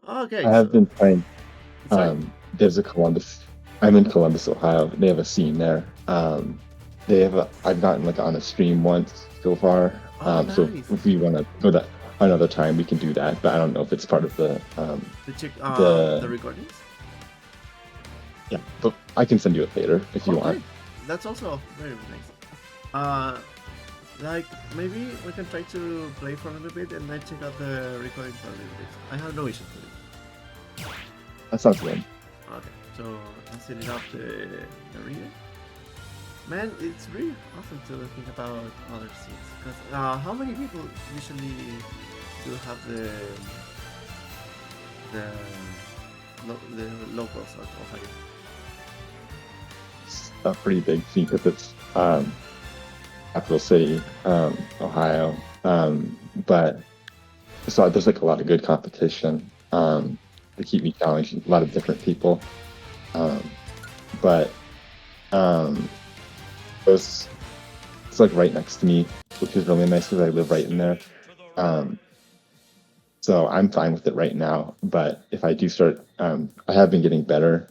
Okay, I have so been playing. sorry. There's a Columbus. I'm in Columbus, Ohio. They have a scene there. They have a. I've gotten like on a stream once so far. Oh, So nice. if we want to go that another time, we can do that. But I don't know if it's part of To check the the recordings. yeah. But I can send you it later if you want. Okay, that's also very nice. Uh, like maybe we can try to play for a little bit and then check out the recording for a little bit. I have no issues with it. That sounds good. Okay, so I'm setting up the reader. Man, it's really awesome to think about other scenes. Because how many people usually do have the the locals of Ohio? It's a pretty big scene because it's capital city, Ohio. But so there's like a lot of good competition. To keep me challenged, a lot of different people. Um, but um, it's it's like right next to me, which is really nice because I live right in there. Um, so I'm fine with it right now. But if I do start, I have been getting better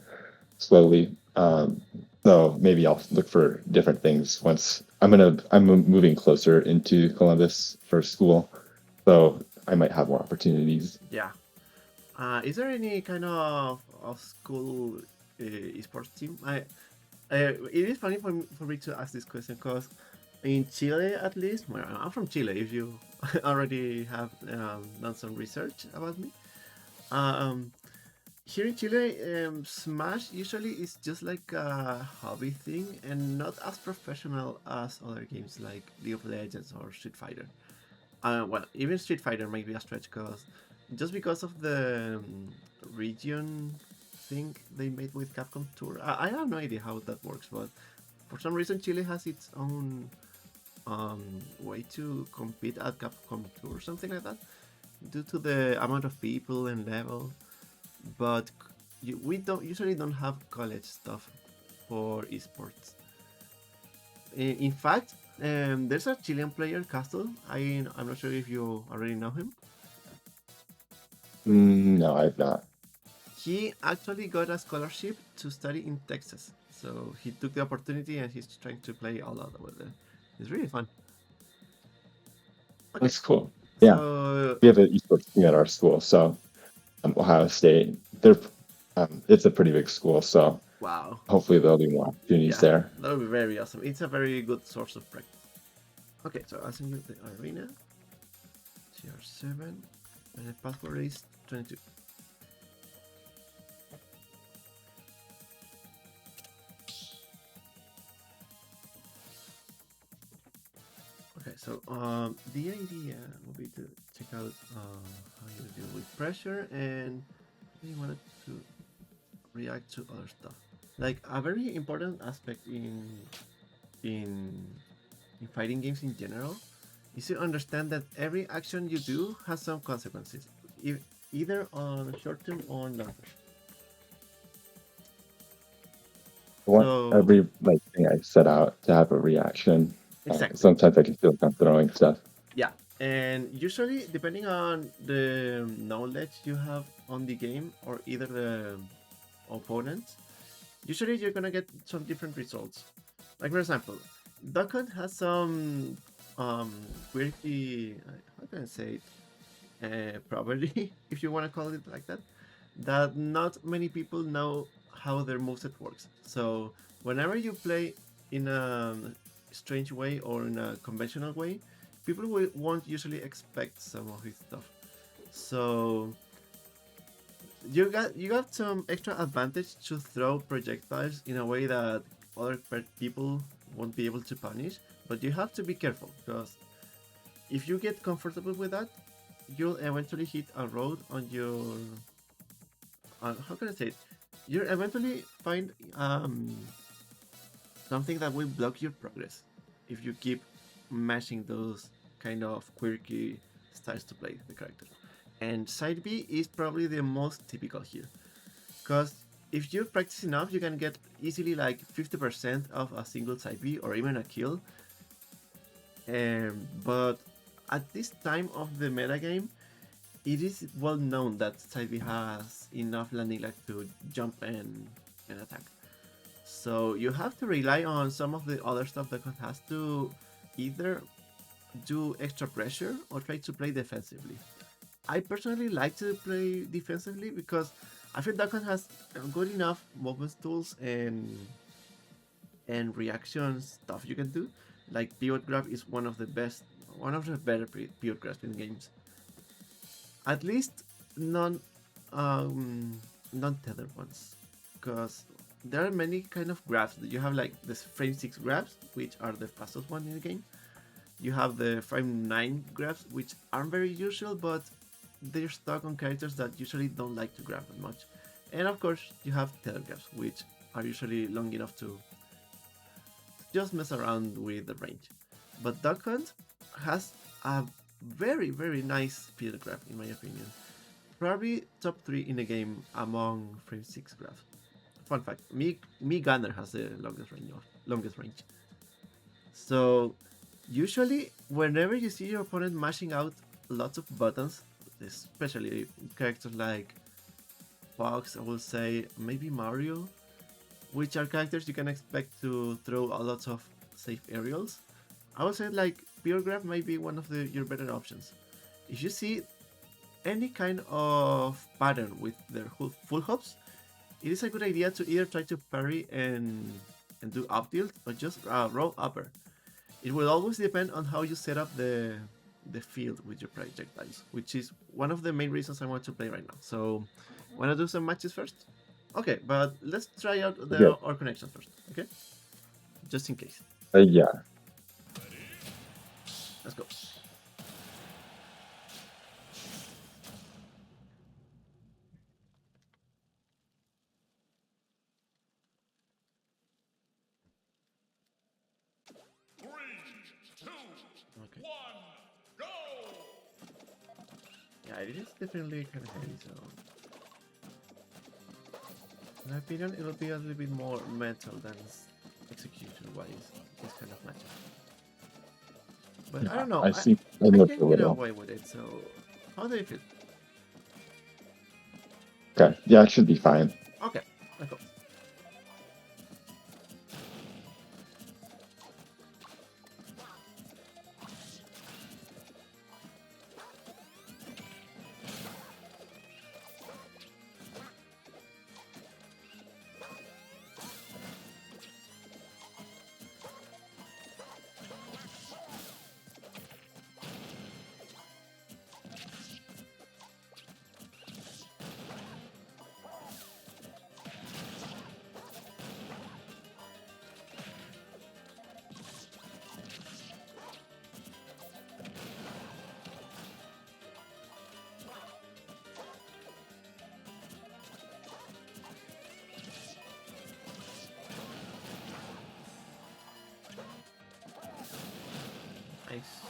slowly. So maybe I'll look for different things once I'm moving closer into Columbus for school. So I might have more opportunities. Yeah. Is there any kind of school esports team? It is funny for me to ask this question because in Chile, at least, well, I'm from Chile. If you already have done some research about me, um, here in Chile, Smash usually is just like a hobby thing and not as professional as other games like League of Legends or Street Fighter. Well, even Street Fighter might be a stretch because just because of the region thing they made with Capcom Tour. I have no idea how that works, but for some reason Chile has its own way to compete at Capcom Tour, or something like that, due to the amount of people and level. But we don't usually don't have college stuff for esports. In fact, there's a Chilean player, Castle. I'm not sure if you already know him. No, I've not. He actually got a scholarship to study in Texas. So he took the opportunity and he's trying to play all out over there. It's really fun. Okay, That's cool. Yeah, so we have an esports team at our school. So Ohio State, it's a pretty big school. So wow, hopefully there'll be more opportunities yeah, there. that would be very awesome. It's a very good source of practice. Okay, so I'll send you the arena TR7 and the password is 22. Okay, so the idea will be to check out how you deal with pressure and we wanted to react to other stuff. Like a very important aspect in in fighting games in general is to understand that every action you do has some consequences, either on short term or on long term. I want So every like thing I set out to have a reaction. exactly, Sometimes I can feel like I'm throwing stuff. yeah, and usually depending on the knowledge you have on the game or either the opponents, usually you're gonna get some different results. Like for example, Duck Hunt has some quirky, how can I say it, property, if you want to call it like that, that not many people know how their moveset works. So whenever you play in a strange way or in a conventional way, people won't usually expect some of his stuff. So you got some extra advantage to throw projectiles in a way that other people won't be able to punish. But you have to be careful because if you get comfortable with that, you'll eventually hit a road on your. How can I say it? You'll eventually find something that will block your progress if you keep mashing those kind of quirky styles to play the character. And side B is probably the most typical here. Because if you practice enough, you can get easily like 50% of a single side B or even a kill. But at this time of the metagame, it is well known that Side B has enough landing lag to jump and attack. So you have to rely on some of the other stuff that has to either do extra pressure or try to play defensively. I personally like to play defensively because I feel Duck Hunt has good enough movement tools and reaction stuff you can do. Like pivot grab is one of the better pivot grabs in games. At least non non tethered ones, because there are many kind of grabs. You have like the frame 6 grabs, which are the fastest one in the game. You have the frame 9 grabs, which aren't very usual, but they're stuck on characters that usually don't like to grab that much. And of course, you have tether grabs, which are usually long enough to just mess around with the range. But Duck Hunt has a very nice field grab, in my opinion. Probably top 3 in the game among frame 6 grabs. Fun fact, me Gunner has the longest range. So usually whenever you see your opponent mashing out lots of buttons, especially characters like Fox, I will say maybe Mario, which are characters you can expect to throw a lot of safe aerials. I would say like Pure Grab might be one of your better options. If you see any kind of pattern with their full hops, it is a good idea to either try to parry and do up tilt or just roll upper. It will always depend on how you set up the field with your projectiles, which is one of the main reasons I want to play right now. So, wanna do some matches first? Okay, but let's try out Okay. our connection first. Okay, just in case. Yeah. Let's go. Okay. Yeah, it is definitely kind of heavy. So, in my opinion, it'll be a little bit more mental than execution-wise. This kind of match. But I Yeah. don't know. I I see. I I know can a get little. away with it. So, how do you feel? Okay. Yeah, it should be fine. Okay, let's go. Nice.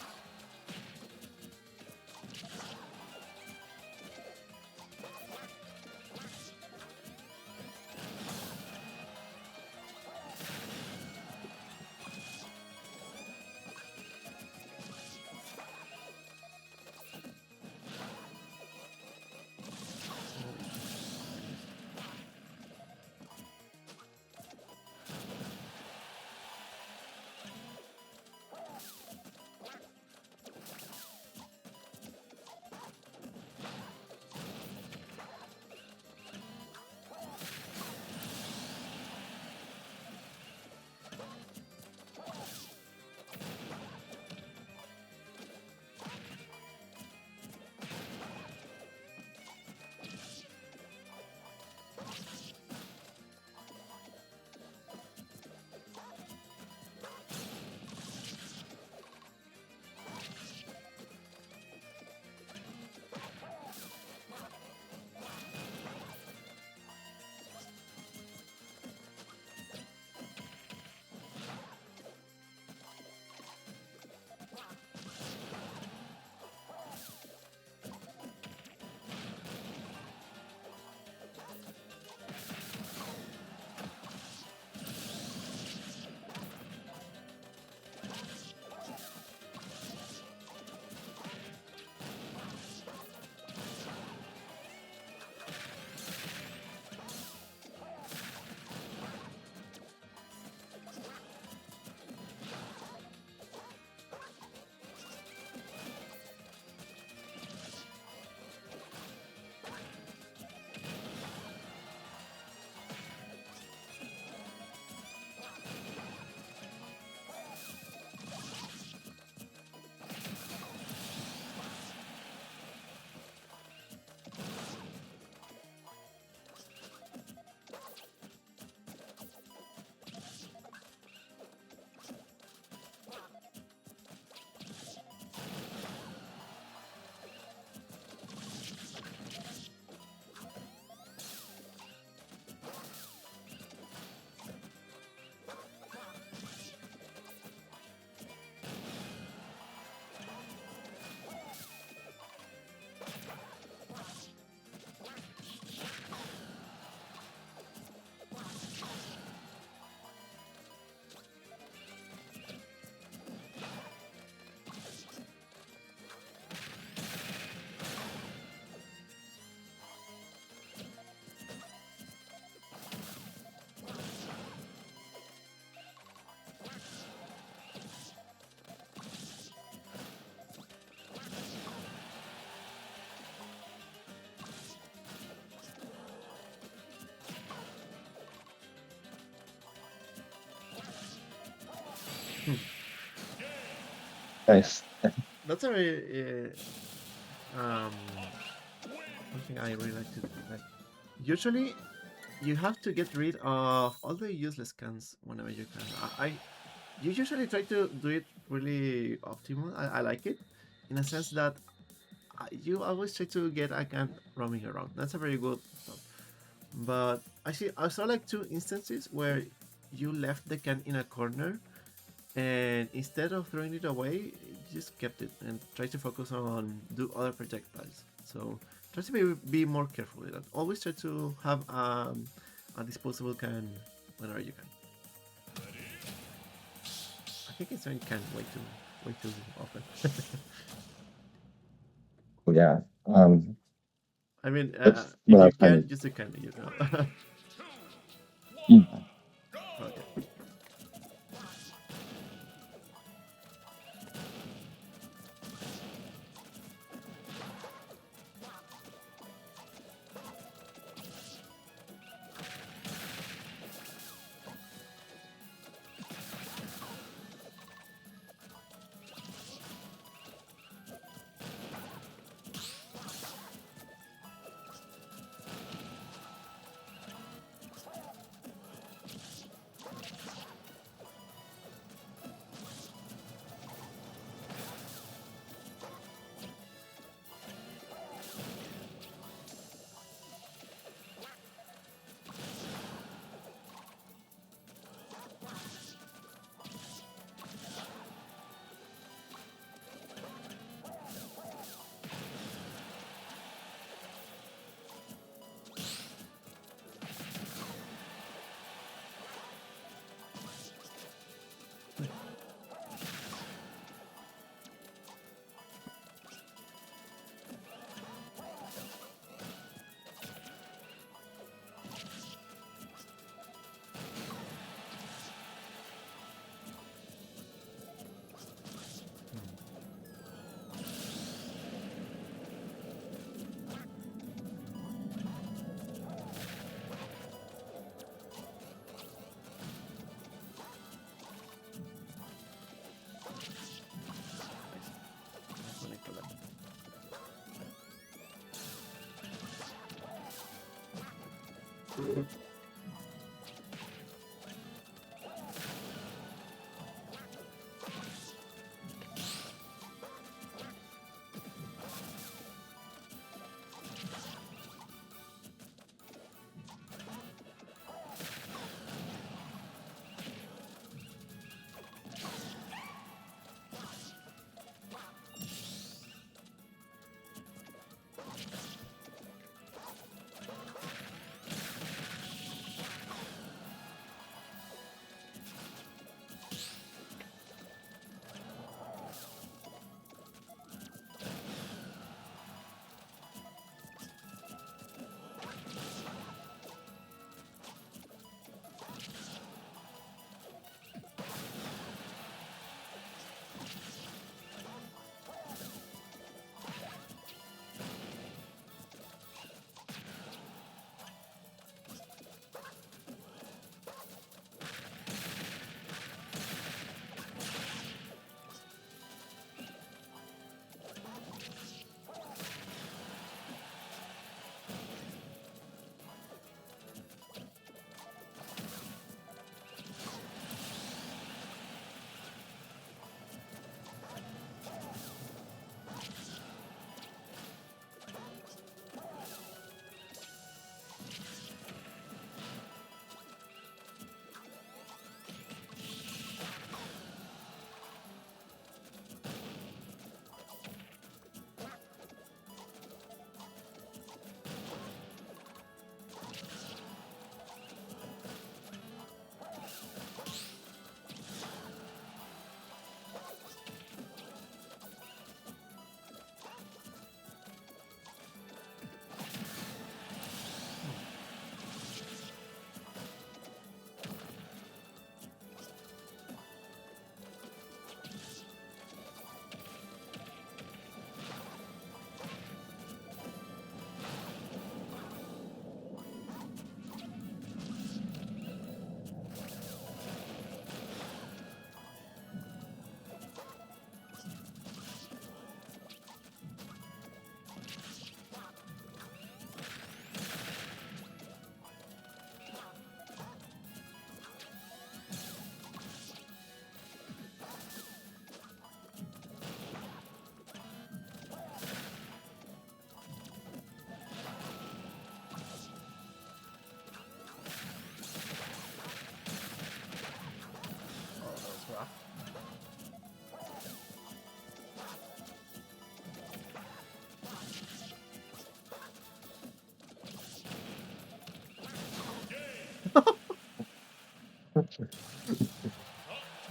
Nice. That's a very something I really like to do. Like usually you have to get rid of all the useless cans whenever you can. You usually try to do it really optimal. I like it in a sense that you always try to get a can roaming around. That's a very good thought. But I saw like two instances where you left the can in a corner and instead of throwing it away, you just kept it and try to focus on do other projectiles. So try to be more careful with that. Always try to have a disposable can whenever you can. I think it's throwing can way too often. Yeah. I mean, That's if what I you was kind can, of. just a can, you know. Yeah. Okay. Nice. When I collect.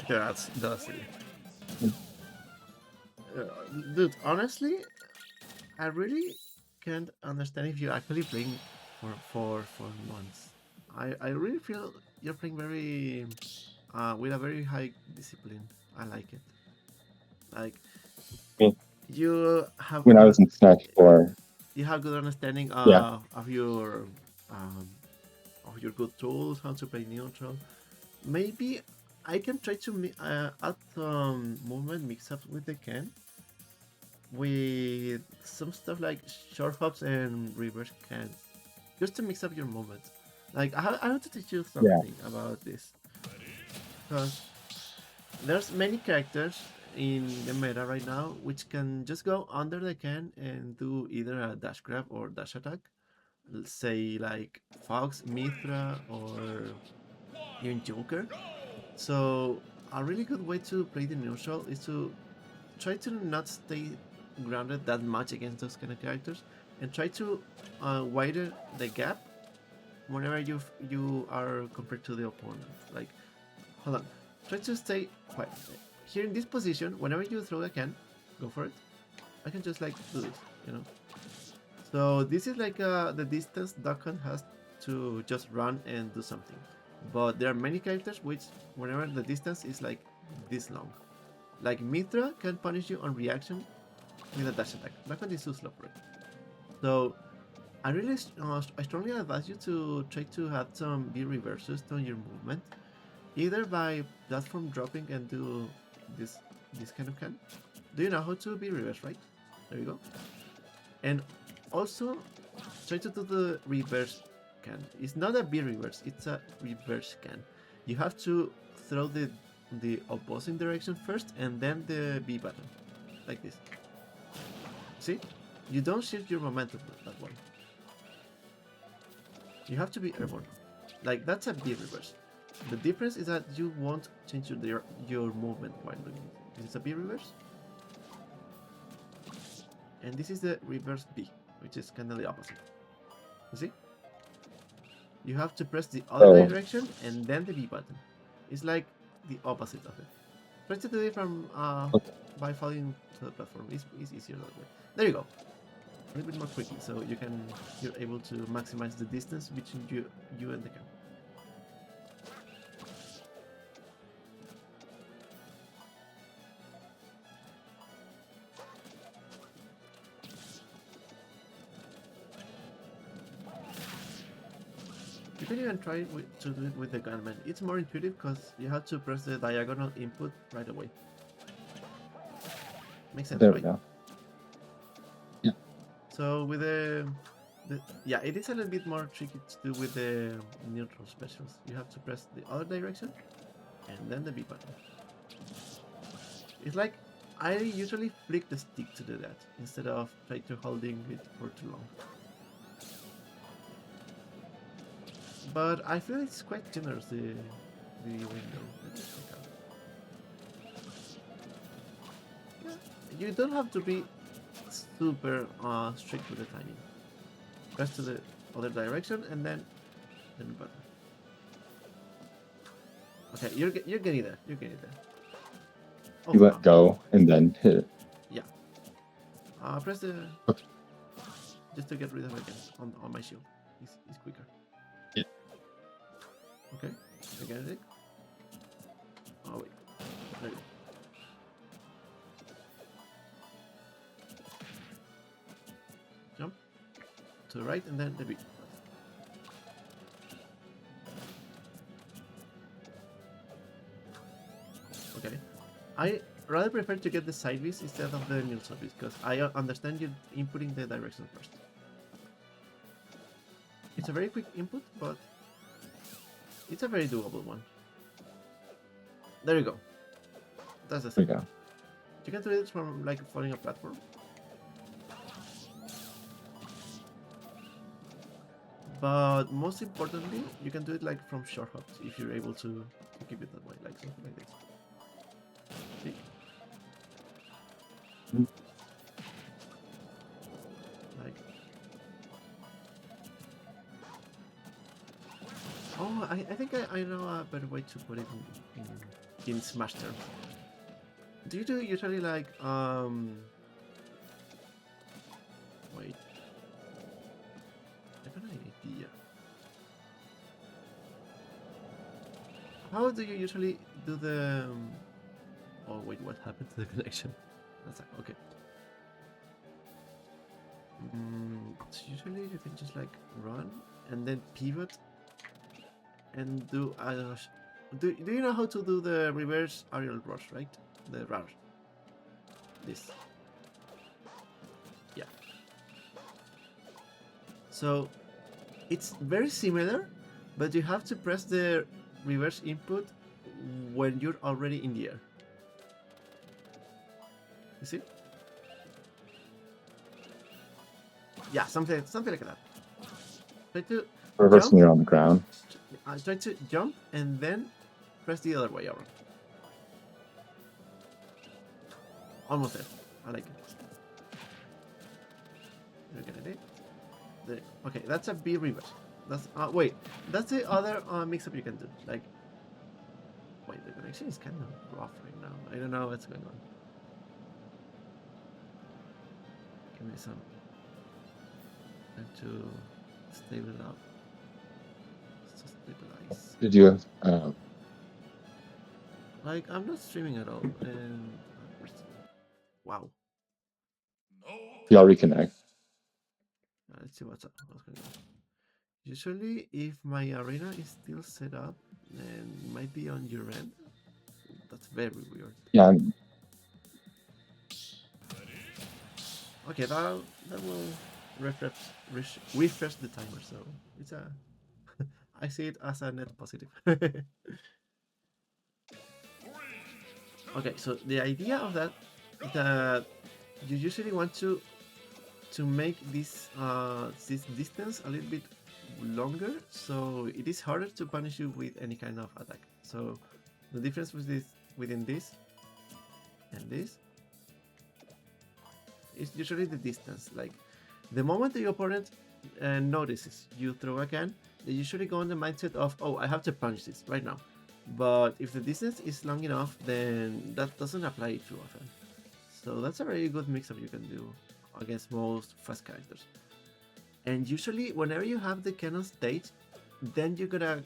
That's it. Uh, Dude, honestly, I really can't understand if you're actually playing for months. I really feel you're playing very with a very high discipline. I like it. Like I mean, you have when I good was in Smash 4, you have good understanding yeah, um, of your good tools, how to play neutral. Maybe I can try to add some movement mix ups with the can with some stuff like short hops and reverse cans, just to mix up your movements. Like I want to teach you yeah, something about this because there's many characters in the meta right now which can just go under the can and do either a dash grab or dash attack. Let's say like Fox, Mithra, or even Joker. So a really good way to play the neutral is to try to not stay grounded that much against those kind of characters and try to widen the gap whenever you are compared to the opponent. Like, hold on, try to stay quiet. Here in this position, whenever you throw a can, go for it. I can just like do this, you know. So this is like the distance Duckhunt has to just run and do something. But there are many characters which, whenever the distance is like this long, like Mithra can punish you on reaction with a dash attack. Duckhunt is too slow for it. So I strongly advise you to try to have some B reverses on your movement, either by platform dropping and do this this kind of can. Do you know how to be reverse, right? There you go. And also try to do the reverse can. It's not a B reverse, it's a reverse can. You have to throw the opposing direction first and then the B button. Like this. See? You don't shift your momentum that way. You have to be airborne. Like that's a B reverse. The difference is that you won't change your movement while doing it. This is a B reverse. And this is the reverse B, which is kind of the opposite. You see? You have to press the other oh, direction and then the B button. It's like the opposite of it. Try to do it from okay, by falling to the platform. It's easier that way. There you go. A little bit more quickly, so you're able to maximize the distance between you and the camera. You can even try to do it with the gunman. It's more intuitive because you have to press the diagonal input right away. Makes sense, there we right? go. Yeah, So with the yeah, it is a little bit more tricky to do with the neutral specials. You have to press the other direction and then the B button. It's like I usually flick the stick to do that instead of try to holding it for too long. But I feel it's quite generous the window. Yeah, you don't have to be super strict with the timing. Press to the other direction and then the B button. Okay, you're getting there. You're getting there. Oh, you let go and then hit it. yeah. Press the Okay. just to get rid of it again on my shield. It's quicker. Yeah. Okay, I get it. Oh wait, there you go. Jump to the right and then the B. Okay, I rather prefer to get the side Bs instead of the neutral Bs because I understand you inputting the direction first. It's a very quick input, but it's a very doable one. There you go. That's the There thing. you go. You can do it from like following a platform. But most importantly, you can do it like from short hops if you're able to keep it that way, like something like this. See? Mm. Like, oh, I think I know a better way to put it in in Smash terms. Do you usually like wait, I got an idea. How do you usually do the oh wait, what happened to the connection? That's okay. So usually you can just like run and then pivot and do do you know how to do the reverse aerial rush, right? The rush. This. Yeah. So it's very similar, but you have to press the reverse input when you're already in the air. You see? Yeah, something like that. Try to Reverse jump. when you're on the ground. Try to jump and then press the other way around. Almost there. I like it. You're gonna do. Okay, that's a B reverse. That's wait. That's the other mix-up you can do. Like, wait, the connection is kind of rough right now. I don't know what's going on. Give me some time to stabilize. Stabilize. Did you Like, I'm not streaming at all, and wow. y'all reconnect? Let's see what's going on. Usually, if my arena is still set up, then it might be on your end. That's very weird. Yeah. Okay, that will refresh the timer, so it's a. I see it as a net positive. Okay, so the idea of that is that you usually want to make this distance a little bit longer, so it is harder to punish you with any kind of attack. So the difference with this within this and this is usually the distance. Like the moment the opponent notices you throw a can, they usually go in the mindset of, oh, I have to punish this right now. But if the distance is long enough, then that doesn't apply too often. So that's a very good mix-up you can do against most fast characters. And usually, whenever you have the cannon stage, then you gotta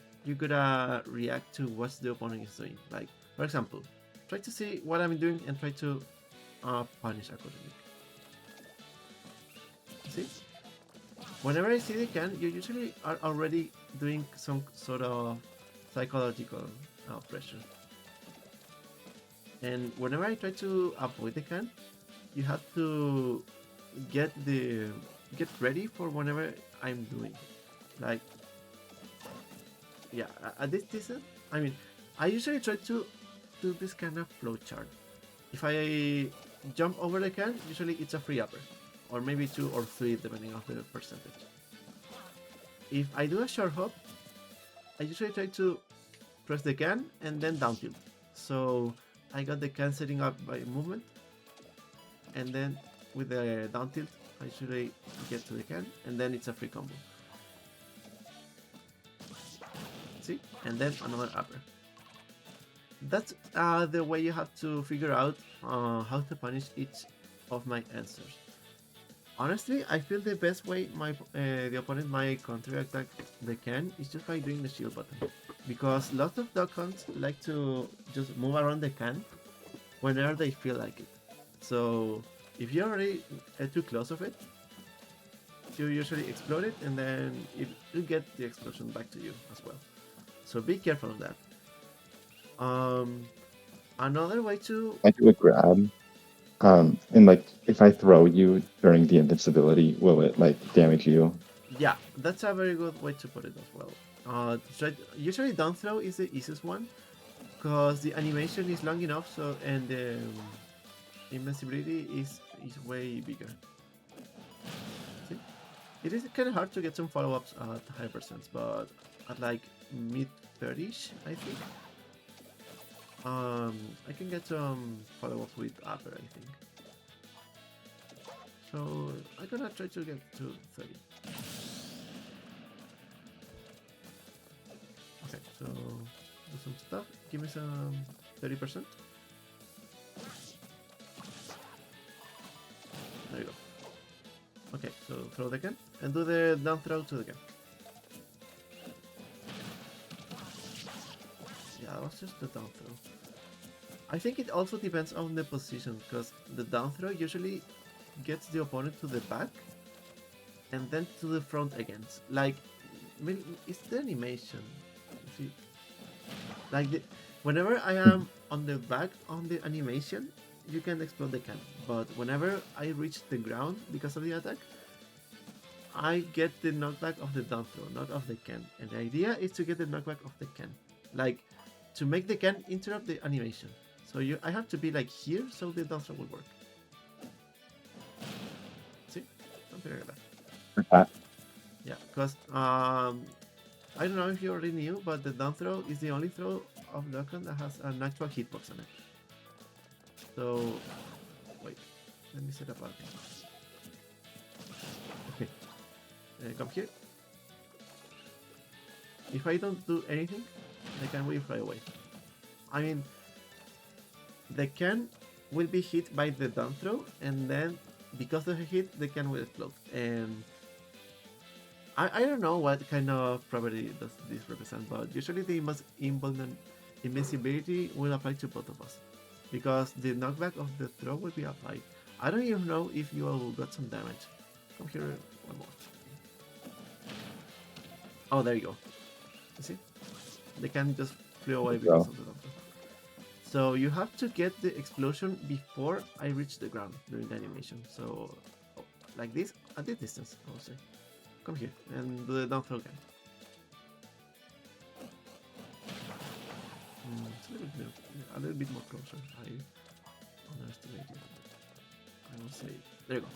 react to what the opponent is doing. Like, for example, try to see what I'm doing and try to punish accordingly. See? Whenever I see the can, you usually are already doing some sort of psychological pressure. And whenever I try to avoid the can, you have to get ready for whenever I'm doing. Like, yeah, at this distance, I mean, I usually try to do this kind of flow chart. If I jump over the can, usually it's a free upper, or maybe 2 or 3 depending on the percentage. If I do a short hop, I usually try to press the can and then down tilt. So I got the can setting up by movement, and then with the down tilt, I usually get to the can, and then it's a free combo. See? And then another upper. That's the way you have to figure out how to punish each of my answers. Honestly, I feel the best way the opponent might counter-attack the can is just by doing the shield button. Because lots of duck hunts like to just move around the can whenever they feel like it. So if you're already too close of it, you usually explode it, and then it will get the explosion back to you as well. So be careful of that. Another way to... I do a grab. And like, if I throw you during the invincibility, will it like damage you? Yeah, that's a very good way to put it as well. Usually down throw is the easiest one, because the animation is long enough, so and the invincibility is way bigger. See? It is kind of hard to get some follow-ups at high percents, but at like mid 30s, I think. I can get some follow-ups with upper, I think. So I'm gonna try to get to 30. Okay, so do some stuff. Give me some 30%. There you go. Okay, so throw the can and do the down throw to the can. Yeah, that was just the down throw. I think it also depends on the position, because the down throw usually gets the opponent to the back and then to the front again. Like, it's the animation. See, like whenever I am on the back on the animation, you can explode the can. But whenever I reach the ground because of the attack, I get the knockback of the down throw, not of the can. And the idea is to get the knockback of the can, like to make the can interrupt the animation. So I have to be like here, so the down throw will work. See, something like that. Okay. Yeah, because I don't know if you already knew, but the down throw is the only throw of Dokkan that has an actual hitbox on it. So, wait, let me set up a... Okay, come here. If I don't do anything, the can will fly away. I mean, the can will be hit by the down throw, and then because of the hit, the can will explode. And I don't know what kind of property does this represent, but usually the invincibility will apply to both of us, because the knockback of the throw will be applied. I don't even know if you all got some damage. Come here, one more. Oh, there you go. You see? They can just flew away because of the knockback. So you have to get the explosion before I reach the ground during the animation. So, like this, at this distance, I would say. Come here and do the down throw again. It's a little bit more closer. I underestimated. I will say, there you go.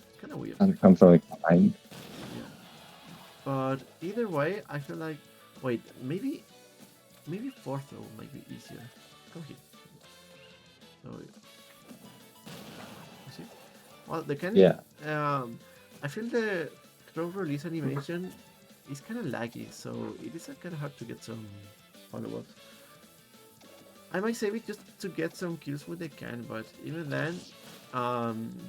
It's kind of weird. And come from behind. Yeah. But either way, I feel like, wait, maybe fourth throw might be easier. Come here. So, you see? Well, the can. Yeah. I feel the throw release animation is kind of laggy, so it is kind of hard to get some follow-ups. I might save it just to get some kills with the can, but even then,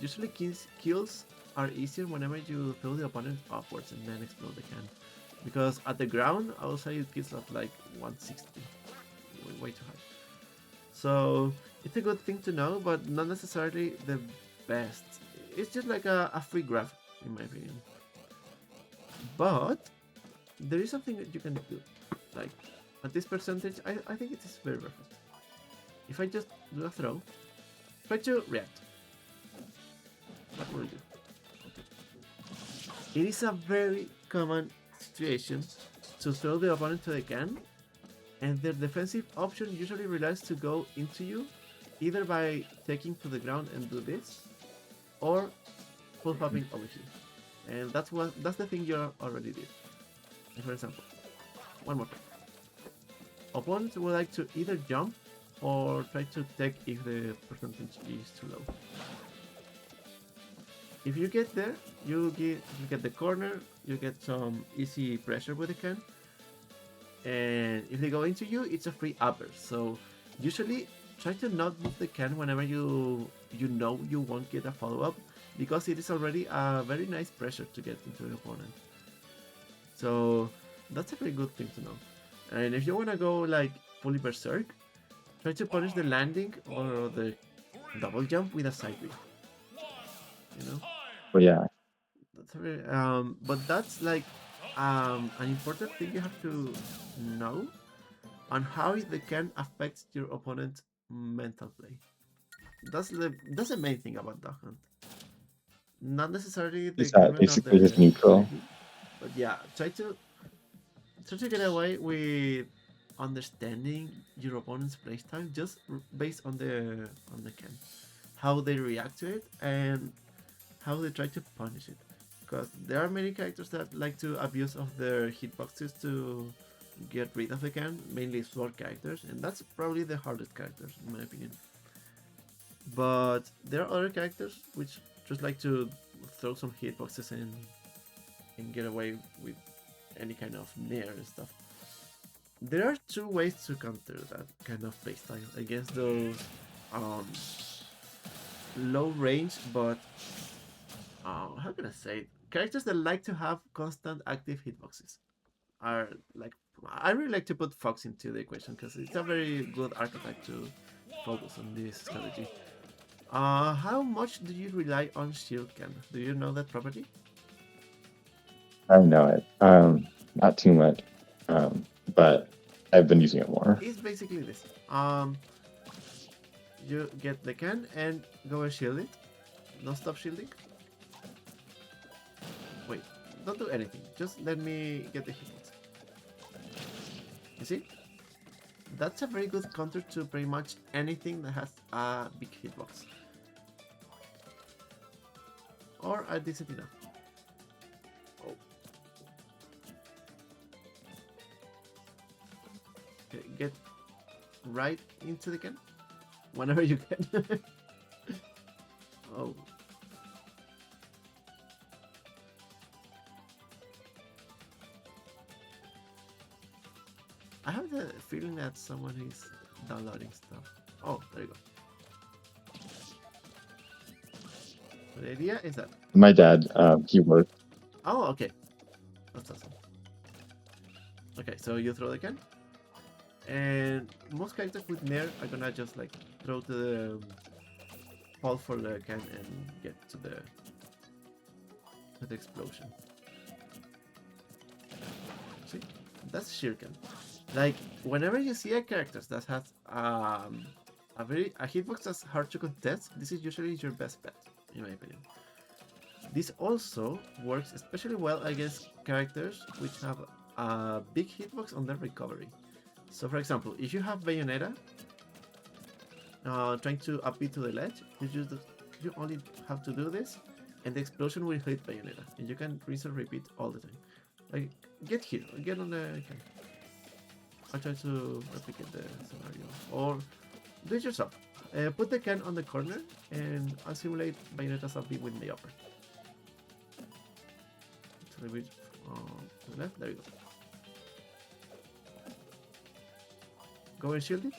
usually kills are easier whenever you throw the opponent upwards and then explode the can. Because at the ground, I will say it kills at like 160. Way too high. So it's a good thing to know, but not necessarily the best. It's just like a free graph, in my opinion. But there is something that you can do. Like, at this percentage, I think it is very worth it. If I just do a throw, try to react. What will you do? It is a very common situation to throw the opponent to the can, and their defensive option usually relies to go into you, either by taking to the ground and do this, or full hopping over here. And that's the thing you already did. For example, one more time. Opponents would like to either jump or try to take if the percentage is too low. If you get there, you get the corner, you get some easy pressure with the can, and if they go into you, it's a free upper. So usually try to not move the can whenever you know you won't get a follow-up, because it is already a very nice pressure to get into the opponent. So that's a very good thing to know. And if you want to go like fully berserk, try to punish the landing or the double jump with a side B. You know? But yeah. That's very, but that's like an important thing you have to know on how the can affects your opponent's mental play. That's the main thing about Duck Hunt. Not necessarily the Is that equipment of basically just the neutral? but yeah, try to get away with understanding your opponent's playstyle just based on the can, how they react to it and how they try to punish it. Because there are many characters that like to abuse of their hitboxes to get rid of the can, mainly sword characters, and that's probably the hardest characters in my opinion. But there are other characters which just like to throw some hitboxes and get away with any kind of nair and stuff. There are two ways to counter that kind of playstyle against those um, low range, but how can I say it? Characters that like to have constant active hitboxes are like, I really like to put Fox into the equation because it's a very good archetype to focus on this strategy. How much do you rely on shield can? Do you know that property? I know it. Not too much, but I've been using it more. It's basically this. You get the can and go and shield it. Don't stop shielding. Wait, don't do anything. Just let me get the hits. You see? That's a very good counter to pretty much anything that has a big hitbox. Or a decent enough. Oh. Okay, get right into the can. Whenever you can. Oh. I have the feeling that someone is downloading stuff. Oh, there you go. The idea is that. My dad, he worked. Oh, okay. That's awesome. Okay, so you throw the can, and most characters with Nair are gonna just like throw to the fall for the can and get to the explosion. See, that's shuriken. Like whenever you see a character that has a hitbox that's hard to contest, this is usually your best bet, in my opinion. This also works especially well against characters which have a big hitbox on their recovery. So for example, if you have Bayonetta trying to upbeat to the ledge, you only have to do this and the explosion will hit Bayonetta and you can rinse and repeat all the time. Like, get here, get on the can. I'll try to replicate the scenario. Or do it yourself. Put the can on the corner and I'll simulate Bayonetta's upbeat with my upper. To the left, there you go. Go and shield it.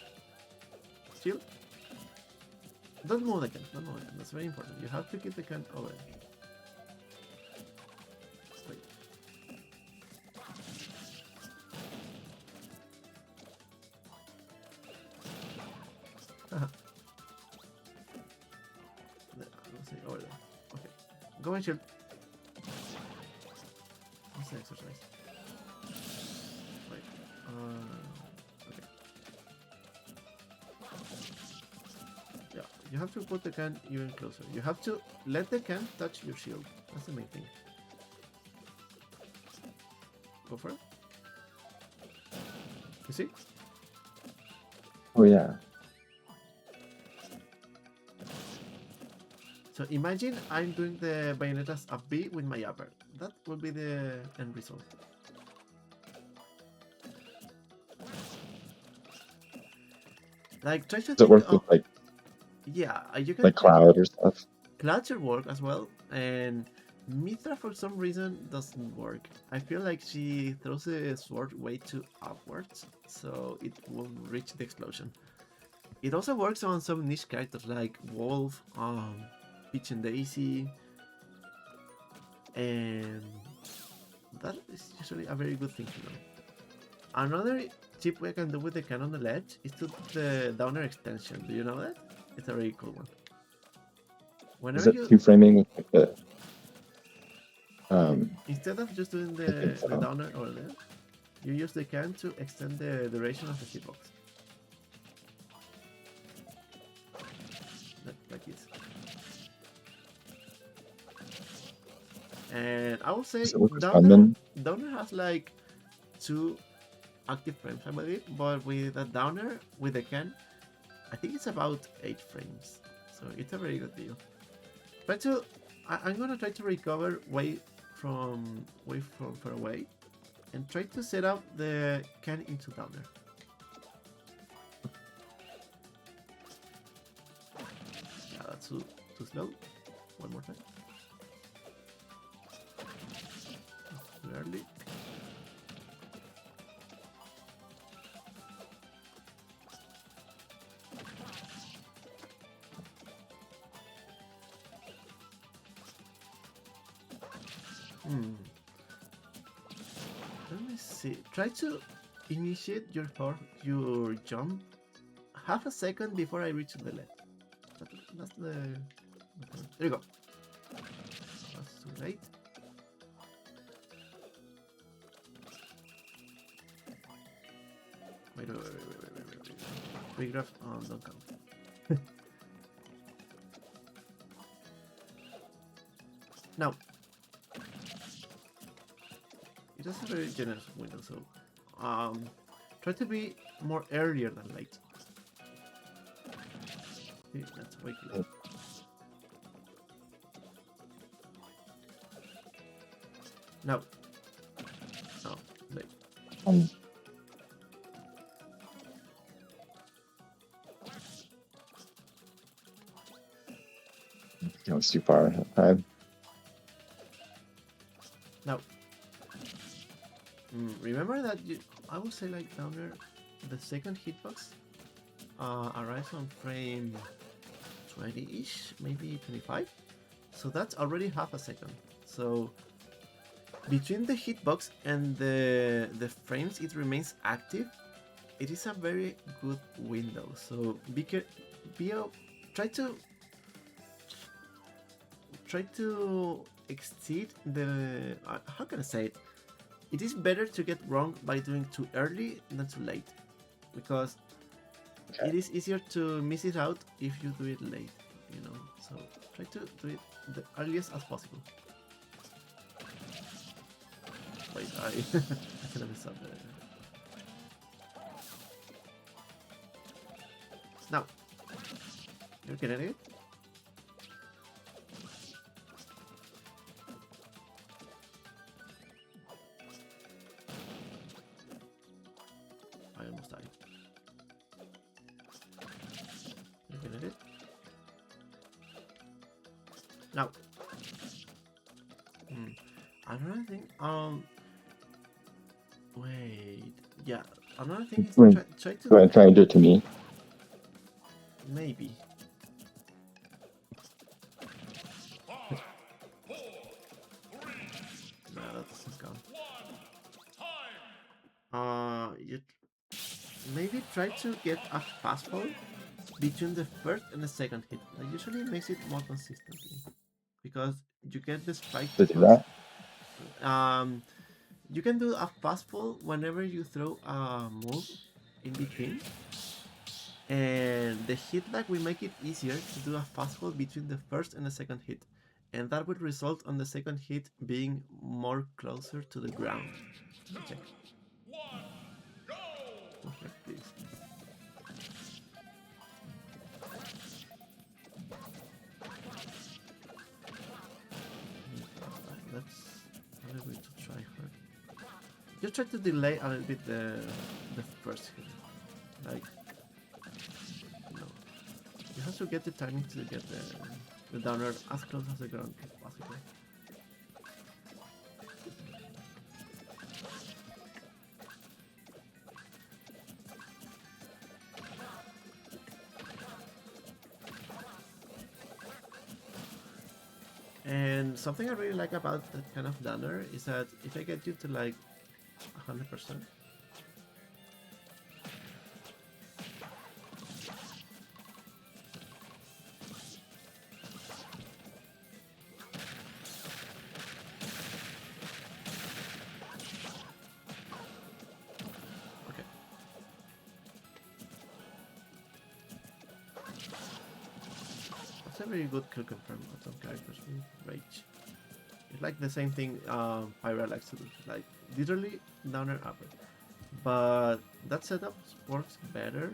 Shield. Don't move the can, don't move the can. That's very important. You have to keep the can over. Wait. Let's see, over there. Okay. Go and shield. What's the exercise? Wait. Okay. Yeah, you have to put the can even closer. You have to let the can touch your shield. That's the main thing. Go for it. You see? Oh yeah. So imagine I'm doing the Bayonetta's upbeat with my upper. That will be the end result. Like, try to Does it think work of... with Yeah, you can... like Cloud or stuff? Cloud should work as well, and Mithra for some reason doesn't work. I feel like she throws the sword way too upwards, so it won't reach the explosion. It also works on some niche characters like Wolf, Peach and Daisy, and that is usually a very good thing to know. Another tip we can do with the can on the ledge is to do the downer extension. Do you know that? It's a very cool one. Is Whenever it you... two framing with like the Instead of just doing I think the so. downer over there, you use the can to extend the duration of the hitbox. Like this. And I will say Does it work with downer Sunman? has like 2 active frames, I believe, but with a downer with the can, I think it's about 8 frames. So it's a very good deal. I'm gonna try to recover way from far away and try to set up the can into downer. Yeah, that's too slow. One more time. Too early. Hmm. Let me see. Try to initiate your jump half a second before I reach the left. That's the. There you go. That's too late. Wait. Big graph. Oh, don't count. Now, it has a very generous window, so try to be more earlier than late. See, that's way too late. No. No, late. That was too far ahead of time. Now, remember that I would say like down there, the second hitbox arrives on frame 20-ish, maybe 25. So that's already half a second. So between the hitbox and the frames it remains active, it is a very good window. So try to exceed the how can I say it? It is better to get wrong by doing too early than too late, because it is easier to miss it out if you do it late, you know. So try to do it the earliest as possible. Wait, I can mess up there. Now, you're getting it? I almost died. You're getting it? Now, another thing, wait, yeah, another thing is try to Try and do it to me. maybe. No, that doesn't count. You maybe try to get a fast fall between the first and the second hit. That usually makes it more consistently, because you get the spike. To do that? You can do a fast fall whenever you throw a move in between, and the hit lag will make it easier to do a fast fall between the first and the second hit, and that would result on the second hit being more closer to the ground. Check. Like this. Let's a little bit to try hard. Just try to delay a little bit the first hit. Like, no, you have to get the timing to get the downer as close as the ground as possible. And something I really like about that kind of downer is that if I get you to like 100%, okay. That's a very good kill confirm on some characters with rage. It's like the same thing Pyra likes to do, like literally downer upper. But that setup works better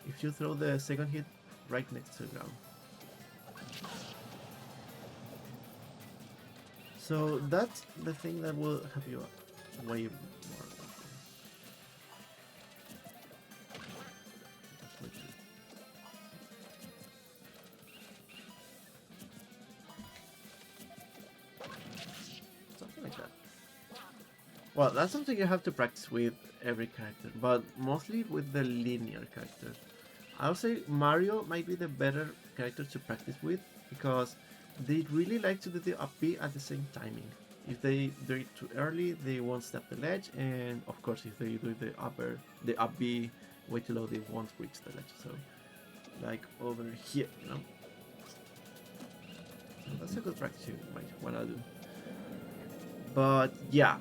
if you throw the second hit right next to the ground. So that's the thing that will help you way more. Something like that. Well, that's something you have to practice with every character, but mostly with the linear characters. I'll say Mario might be the better character to practice with, because they really like to do the up B at the same timing. If they do it too early, they won't step the ledge, and of course, if they do the up B way too low, they won't reach the ledge. So, like over here, you know. So that's a good practice you might wanna do. But yeah,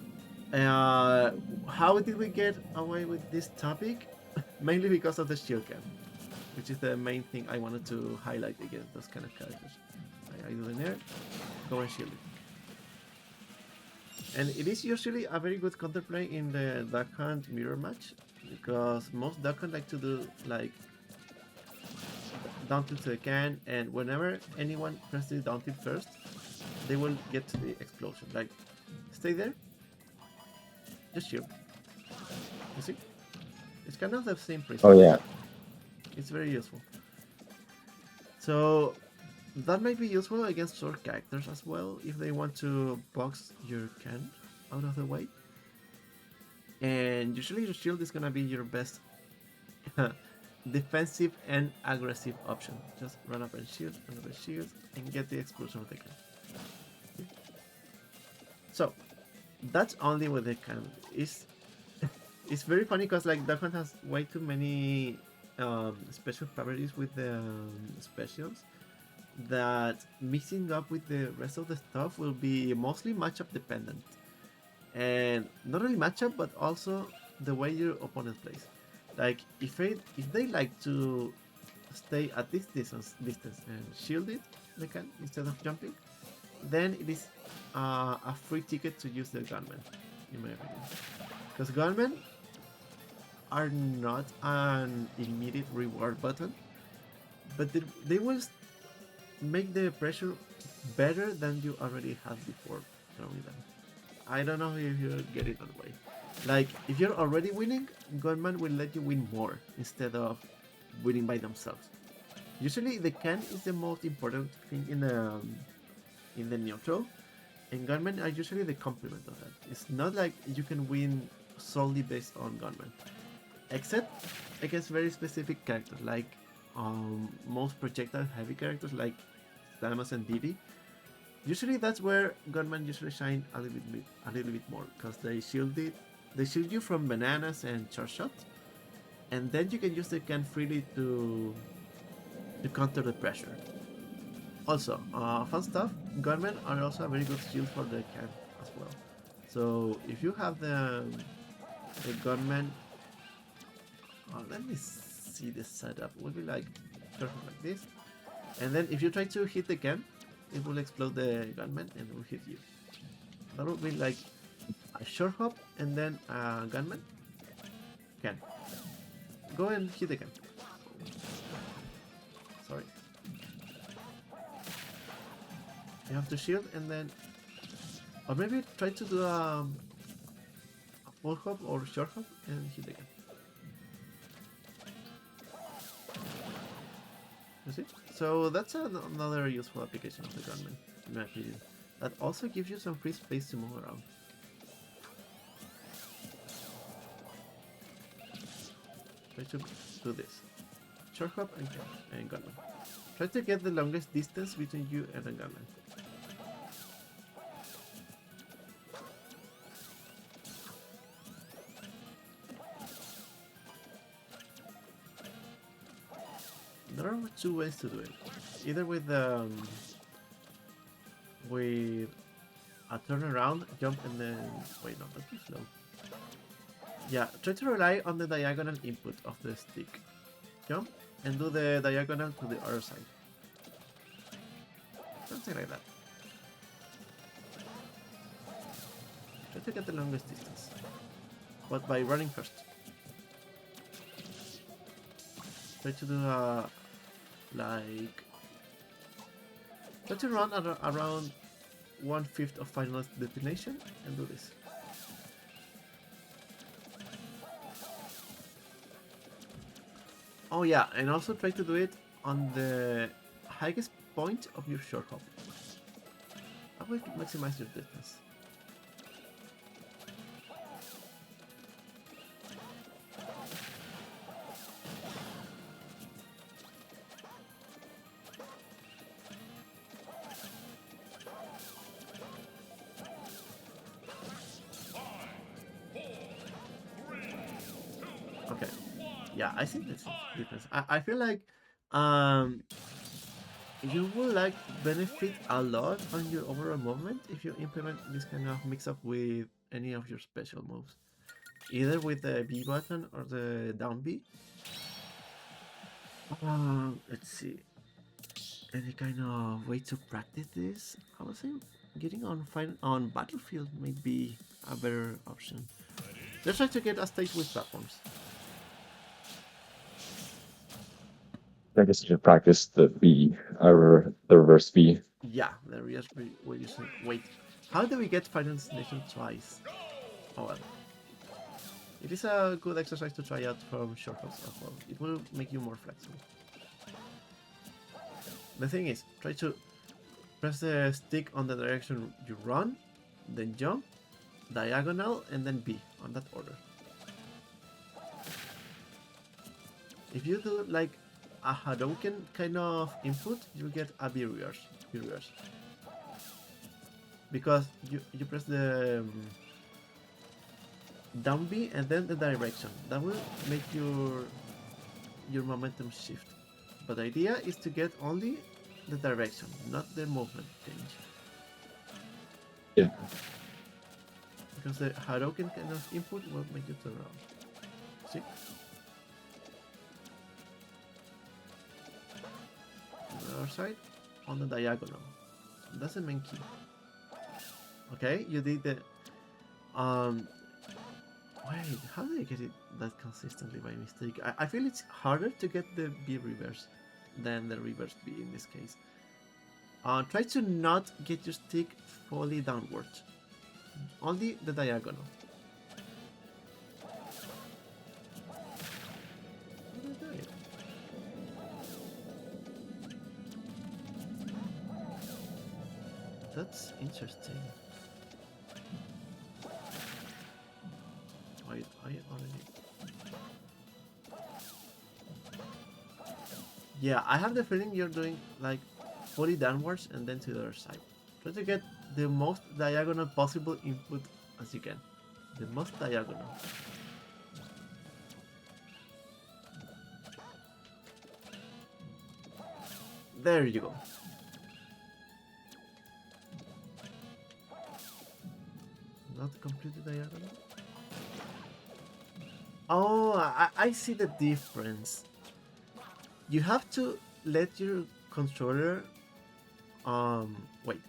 how did we get away with this topic? Mainly because of the shield cam, which is the main thing I wanted to highlight against those kind of characters. I do the nair, go and shield it. And it is usually a very good counterplay in the Duck Hunt mirror match, because most Duck Hunt like to do like down tilt to the can, and whenever anyone presses down tilt first, they will get to the explosion. Like, stay there, just shield. You see? It's kind of the same principle. Oh yeah. It's very useful. So that might be useful against short characters as well, if they want to box your can out of the way. And usually your shield is gonna be your best defensive and aggressive option. Just run up and shield, and get the explosion of the can. So that's only with the can. It's very funny because like that one has way too many special properties with the specials, that mixing up with the rest of the stuff will be mostly matchup dependent, and not only matchup but also the way your opponent plays. Like if they like to stay at this distance and shield it, they can, instead of jumping, then it is a free ticket to use the gunman, in my opinion, because gunmen are not an immediate reward button, but they will make the pressure better than you already had before throwing them. I don't know if you get it that way. Like, if you're already winning, gunman will let you win more instead of winning by themselves. Usually, the can is the most important thing in the neutral, and gunmen are usually the complement of that. It's not like you can win solely based on gunmen, except against very specific characters, like most projectile heavy characters like Samus and Diddy. Usually that's where gunmen usually shine a little bit more, because they shield you from bananas and charge shot, and then you can use the can freely to counter the pressure. Also, fun stuff, gunmen are also a very good shield for the can as well. So if you have the gunman, let me see the setup. It will be like sort of like this, and then if you try to hit the can, it will explode the gunman and it will hit you. That would be like a short hop and then a gunman. Can. Go and hit the can. Sorry. You have to shield and then, or maybe try to do a full hop or short hop and hit the can. You see? So that's another useful application of the gunman, in my opinion. That also gives you some free space to move around. Try to do this. Short hop and gunman. Try to get the longest distance between you and a gunman. There are two ways to do it. Either with a turnaround, jump, and then wait, no, that's too slow. Yeah, try to rely on the diagonal input of the stick. Jump and do the diagonal to the other side. Something like that. Try to get the longest distance, but by running first. Try to do try to run around 1/5 of final destination and do this. Oh yeah, and also try to do it on the highest point of your short hop. That will maximize your distance. Yeah, I think that's the difference. I feel like um you will like benefit a lot on your overall movement if you implement this kind of mix up with any of your special moves, either with the B button or the down B. Let's see, any kind of way to practice this. I would say getting on Battlefield may be a better option. Let's try to get a stage with platforms. I guess you should practice the B or the reverse B. Yeah, there is. We're using. Wait, how do we get Final Destination twice? Oh well. It is a good exercise to try out from shortcuts as well. It will make you more flexible. The thing is, try to press the stick on the direction you run, then jump, diagonal, and then B on that order. If you do like a Hadouken kind of input, you get a B reverse. B reverse. Because you press the down B and then the direction. That will make your momentum shift. But the idea is to get only the direction, not the movement change. Yeah. Because the Hadouken kind of input will make you turn around. See? On the other side, on the diagonal. That's the main key. Okay, you did the wait, how did I get it that consistently by mistake? I feel it's harder to get the B reverse than the reverse B in this case. Try to not get your stick fully downwards. Only the diagonal. That's interesting. I already... Yeah, I have the feeling you're doing like fully downwards and then to the other side. Try to get the most diagonal possible input as you can. The most diagonal. There you go. Not completely diagonal. Oh, I see the difference. You have to let your controller wait.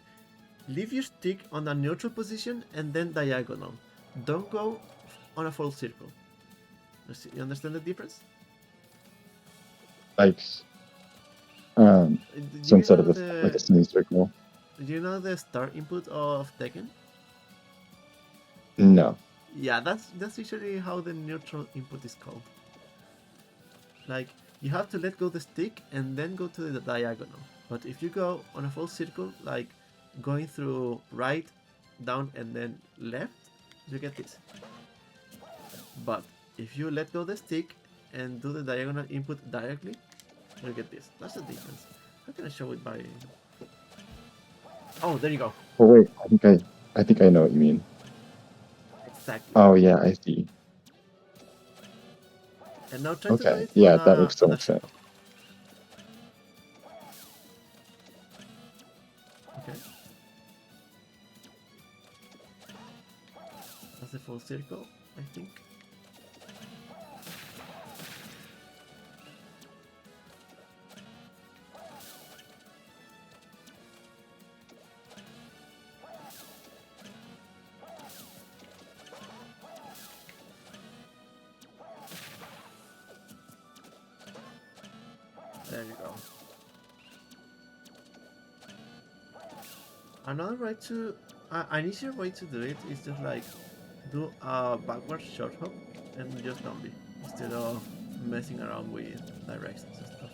Leave your stick on a neutral position and then diagonal. Don't go on a full circle. You understand the difference? Like, Do so you instead know of like a semicircle. do you know the start input of Tekken? No. Yeah, that's usually how the neutral input is called. Like you have to let go the stick and then go to the diagonal. But if you go on a full circle, like going through right, down, and then left, you get this. But if you let go the stick and do the diagonal input directly, you get this. That's the difference. How can I show it by? Oh, there you go. Oh wait, I think I know what you mean. Exactly. Oh yeah, I see. And now try to do Okay, it yeah, that makes so on a much sense. shortcut. Okay. That's the full circle, I think. There you go. Another way to, an easier way to do it is just like do a backward short hop and just down B instead of messing around with directions and stuff.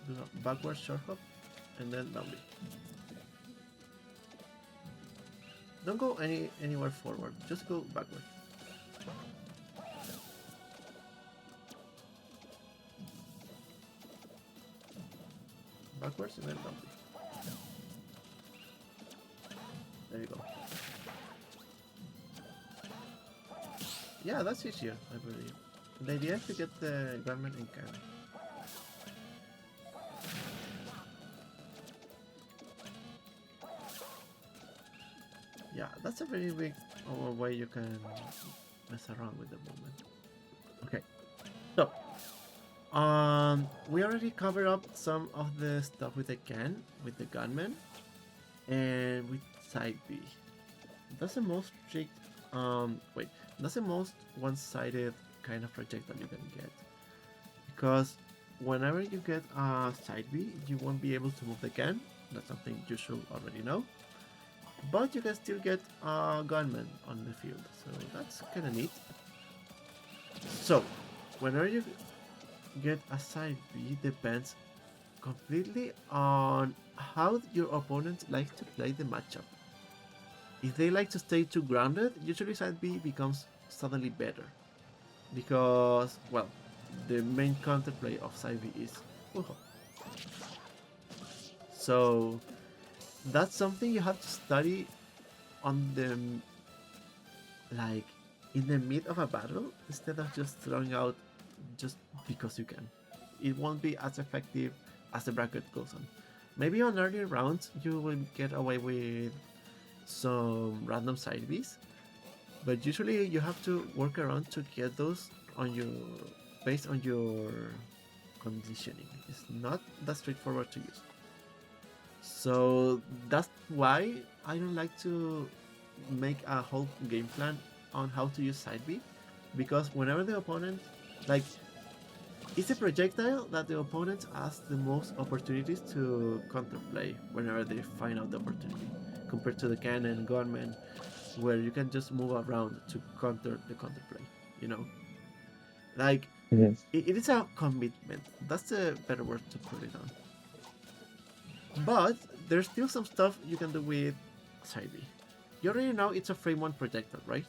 Do a backward short hop and then down B. Don't go anywhere forward, just go backward. Backwards and then down B. There you go. Yeah, that's easier, I believe. The idea is to get the gunman in cannon. Yeah, that's a very big way you can mess around with the movement. Okay, so we already covered up some of the stuff with the can, with the gunman, and with side B. That's the most strict. Wait, that's the most one-sided kind of projectile you can get, because whenever you get a side B, you won't be able to move the can. That's something you should already know. But you can still get a gunman on the field, so that's kind of neat. So, whenever you get a side B, depends completely on how your opponent likes to play the matchup. If they like to stay too grounded, usually side B becomes suddenly better. Because, well, the main counterplay of side B is Uho. So, that's something you have to study on the, like, in the mid of a battle, instead of just throwing out just because you can. It won't be as effective as the bracket goes on. Maybe on earlier rounds you will get away with some random side Bs, but usually you have to work around to get those on your based on your conditioning. It's not that straightforward to use. So that's why I don't like to make a whole game plan on how to use side B, because whenever the opponent, like, it's a projectile that the opponent has the most opportunities to counterplay whenever they find out the opportunity, compared to the cannon gunman, where you can just move around to counter the counterplay. You know, like, Mhm. it is a commitment. That's the better word to put it on. But there's still some stuff you can do with side B. You already know it's a frame one projectile, right?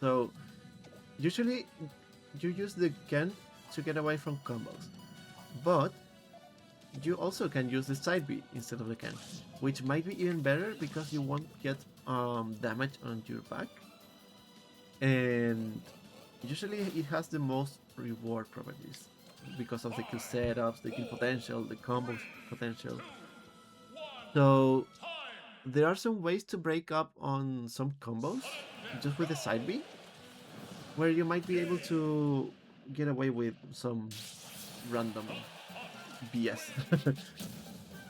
So usually you use the can to get away from combos, but you also can use the side B instead of the can, which might be even better because you won't get damage on your back, and usually it has the most reward properties because of the kill setups, the kill potential, the combo potential. So there are some ways to break up on some combos just with the side B, where you might be able to get away with some random BS.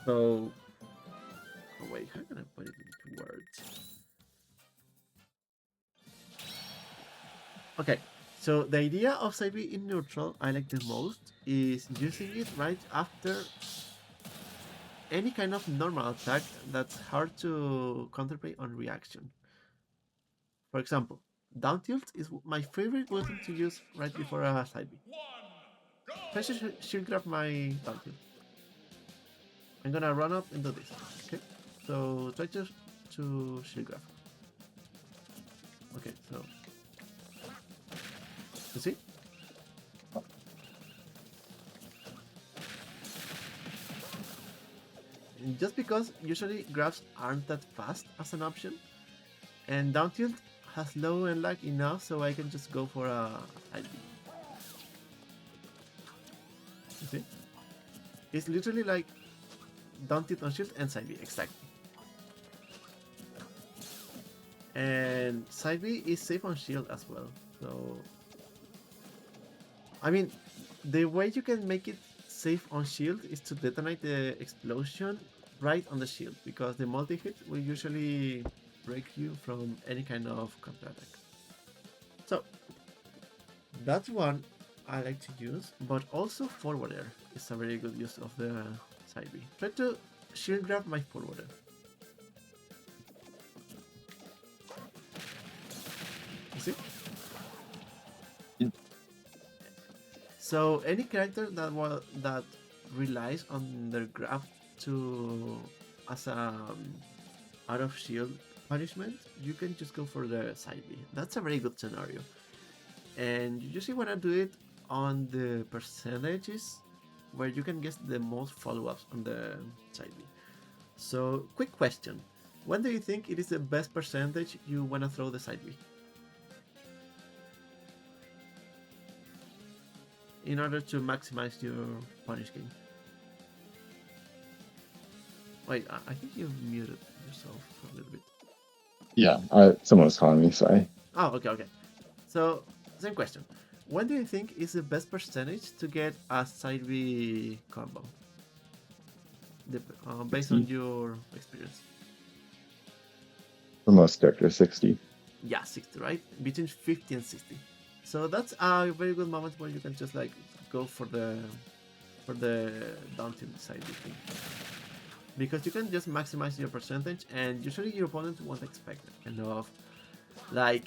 So, oh wait, how can I put it into words? Okay, so the idea of side B in neutral I like the most is using it right after any kind of normal attack that's hard to contemplate on reaction. For example, down tilt is my favorite button to use right before a side B. Try to shield grab my down tilt. I'm gonna run up and do this. Okay, so try to shield grab. Okay, so you see, just because usually grabs aren't that fast as an option, and down tilt has low and lag enough so I can just go for a side B. You see, it's literally like down tilt on shield and side B exactly. And side B is safe on shield as well. So, I mean, the way you can make it safe on shield is to detonate the explosion right on the shield, because the multi-hit will usually break you from any kind of counter attack. So, that's one I like to use, but also forward air is a very good use of the side B. Try to shield grab my forward air. You see? Yeah. So any character that relies on their grab to as a out of shield punishment, you can just go for the side B. That's a very good scenario, and you usually want to do it on the percentages where you can get the most follow-ups on the side B. So, quick question: When do you think it is the best percentage you want to throw the side B in order to maximize your punish game? Wait, I think you muted yourself for a little bit. Yeah, someone was calling me. Sorry. Oh, okay. So, same question. When do you think is the best percentage to get a side B combo? Based on 60 your experience. for most characters. 60. Yeah, 60, right? Between 50 and 60. So that's a very good moment where you can just like go for the down tilt side B thing. Because you can just maximize your percentage, and usually your opponent won't expect it. Kind of like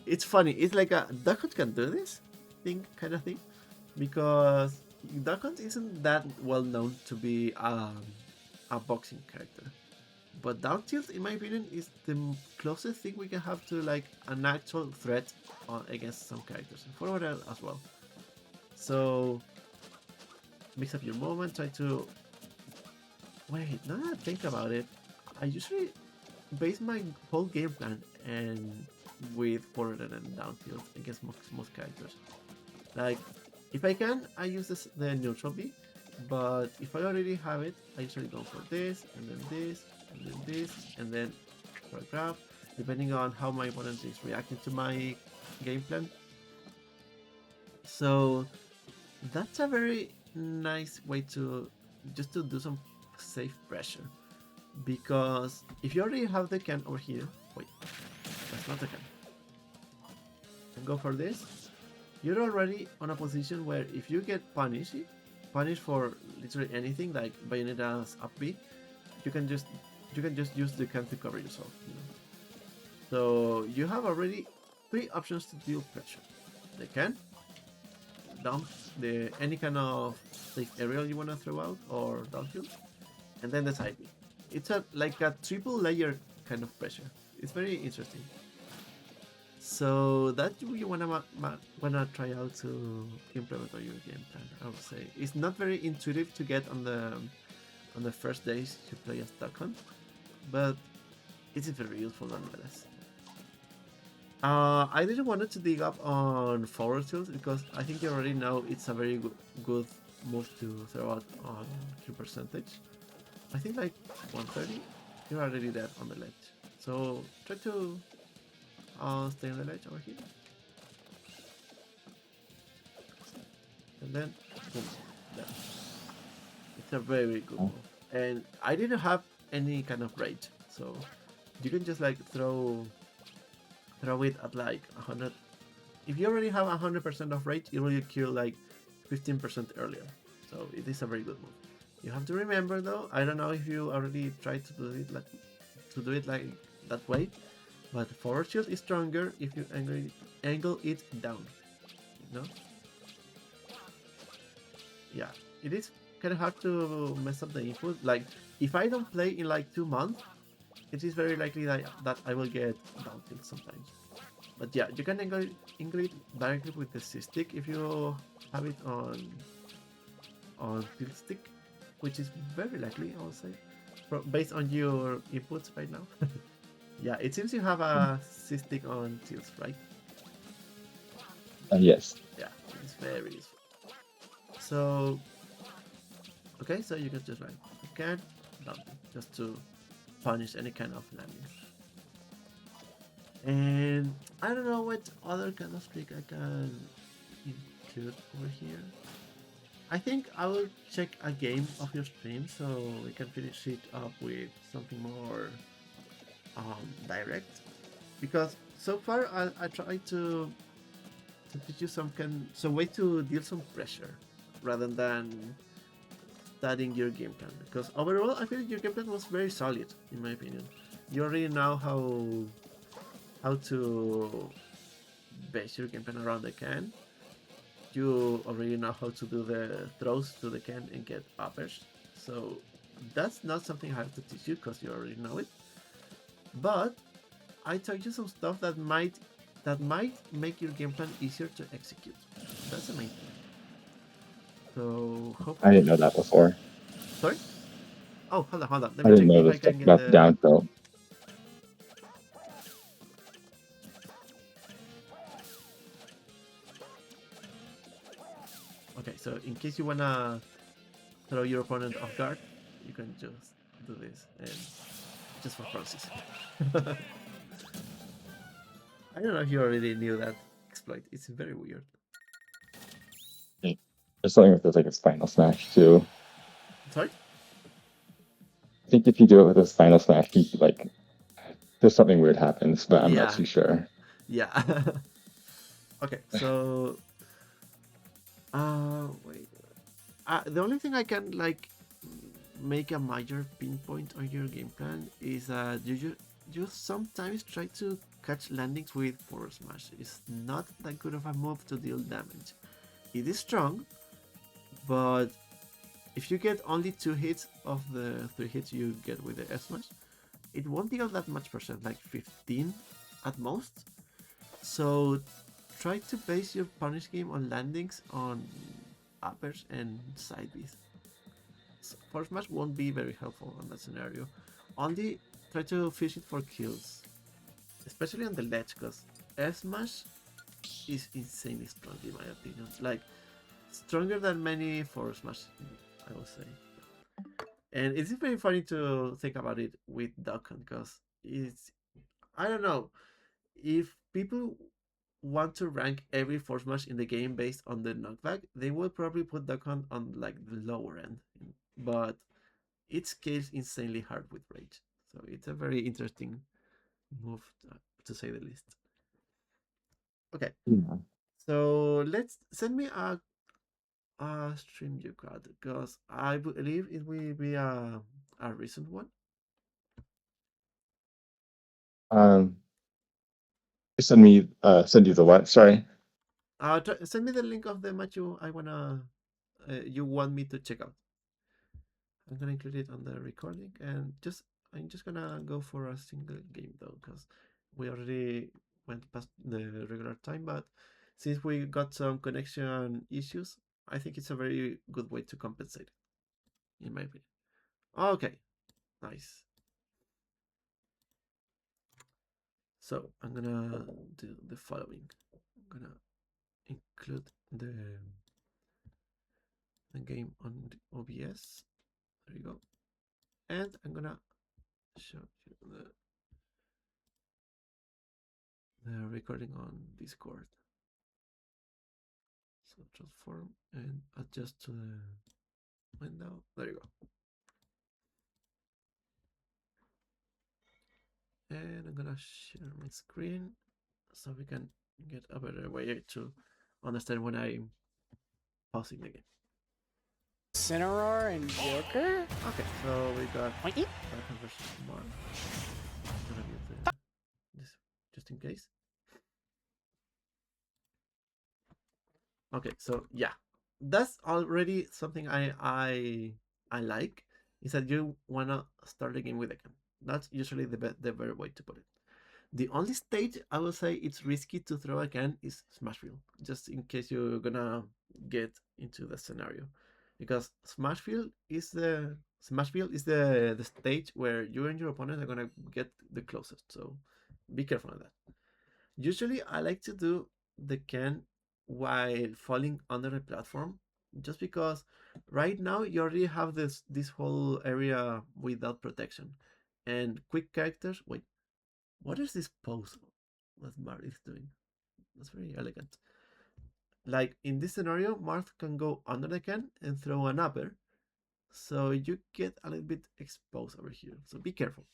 it's funny. It's like a Duck Hunt can do this thing, kind of thing, because Duck Hunt isn't that well known to be a boxing character. But down tilt, in my opinion, is the closest thing we can have to like an actual threat against some characters, and forward as well. So mix up your movement, try to wait. Now that I think about it, I usually base my whole game plan and with forward and down tilt against most characters. Like, if I can, I use the neutral B, but if I already have it, I usually go for this, and then this, and then this, and then for a grab, depending on how my opponent is reacting to my game plan. So that's a very nice way to just to do some safe pressure. Because if you already have the can over here, wait, that's not the can. And go for this, you're already on a position where if you get punished for literally anything like Bayonetta's up B, you can just use the can to cover yourself. You know? So you have already 3 options to deal pressure: the can, down the any kind of safe aerial you want to throw out or downfield, and then the side B. It's like a triple layer kind of pressure. It's very interesting. So that you wanna try out to implement on your game plan. I would say it's not very intuitive to get on the first days you play as Duck Hunt, but it is very useful nonetheless. I didn't want to dig up on forward tilt because I think you already know it's a very good move to throw out on Q percentage. I think like 130, you're already dead on the ledge. So try to stay on the ledge over here. And then, boom, there. It's a very good move. And I didn't have any kind of rage, so you can just like throw it at like 100. If you already have 100% of rage, it will kill like 15% earlier. So it is a very good move. You have to remember though, I don't know if you already tried to do it like that way, but forward shield is stronger if you angle it down. You know? Yeah, it is kind of hard to mess up the input. Like, if I don't play in like 2 months, it is very likely that I will get down tilt sometimes. But yeah, you can angle it directly with the C-stick if you have it on tilt stick, which is very likely, I would say, based on your inputs right now. Yeah, it seems you have a C-stick on tilts, right? Yes. Yeah, it's very useful. So, okay, so you can just like, okay, just to punish any kind of landings. And I don't know what other kind of trick I can include over here. I think I will check a game of your stream so we can finish it up with something more direct. Because so far I try to teach you some way to deal some pressure rather than studying your game plan. Because overall, I feel your game plan was very solid in my opinion. You already know how to base your game plan around the can. You already know how to do the throws to the can and get uppers. So that's not something I have to teach you because you already know it. But I taught you some stuff that might make your game plan easier to execute. That's the main thing. So hopefully... I didn't know that before. Sorry? Oh, hold on, hold on. Let I me didn't check know if this I stuff can get about the the. down tilt. Okay, so in case you wanna throw your opponent off guard, you can just do this and just for process. I don't know if you already knew that exploit. It's very weird. There's something with this, like, a Final Smash too. Sorry? I think if you do it with a Final Smash, you, like, there's something weird happens, but I'm not Yeah, too sure. yeah. Okay, so wait. The only thing I can like make a major pinpoint on your game plan is that you sometimes try to catch landings with forward smash. It's not that good of a move to deal damage. It is strong, but if you get only 2 hits of the 3 hits you get with the F smash, it won't deal that much percent, like 15 at most. So try to base your punish game on landings on uppers and side Bs. Force Smash won't be very helpful on that scenario. Only try to fish it for kills, especially on the ledge, because F Smash is insanely strong in my opinion. Like stronger than many Force Smash, I would say. And it's very funny to think about it with Dokkan because it's I don't know if people want to rank every Force Smash in the game based on the knockback, they will probably put Dokkan on like the lower end. But it scales insanely hard with rage. So it's a very interesting move to say the least. Okay, Yeah. so let's send me a stream you got because I believe it will be a recent one. Um, send you the what? Sorry. Send me the link of the match you want me to check out. I'm gonna include it on the recording and I'm just gonna go for a single game though because we already went past the regular time, but since we got some connection issues, I think it's a very good way to compensate in my opinion. Okay, nice. So I'm gonna do the following. I'm gonna include the game on the OBS. There you go. And I'm gonna show you the recording on Discord. So transform and adjust to the window. There you go. And I'm gonna share my screen so we can get a better way to understand when I'm pausing the game. Cineroar and Joker? Okay, so we got Wait. Batman versus Mark. I'm gonna mute this just in case. Okay, so yeah, that's already something I like. Is that you wanna start the game with a cam. That's usually the better way to put it. The only stage I will say it's risky to throw a can is Smashville, just in case you're gonna get into the scenario, because Smashville is the stage where you and your opponent are gonna get the closest. So be careful of that. Usually, I like to do the can while falling under the platform, just because right now you already have this whole area without protection, and quick characters. Wait, what is this pose that Marth is doing? That's very elegant. Like in this scenario, Marth can go under the can and throw an upper, so you get a little bit exposed over here. So be careful.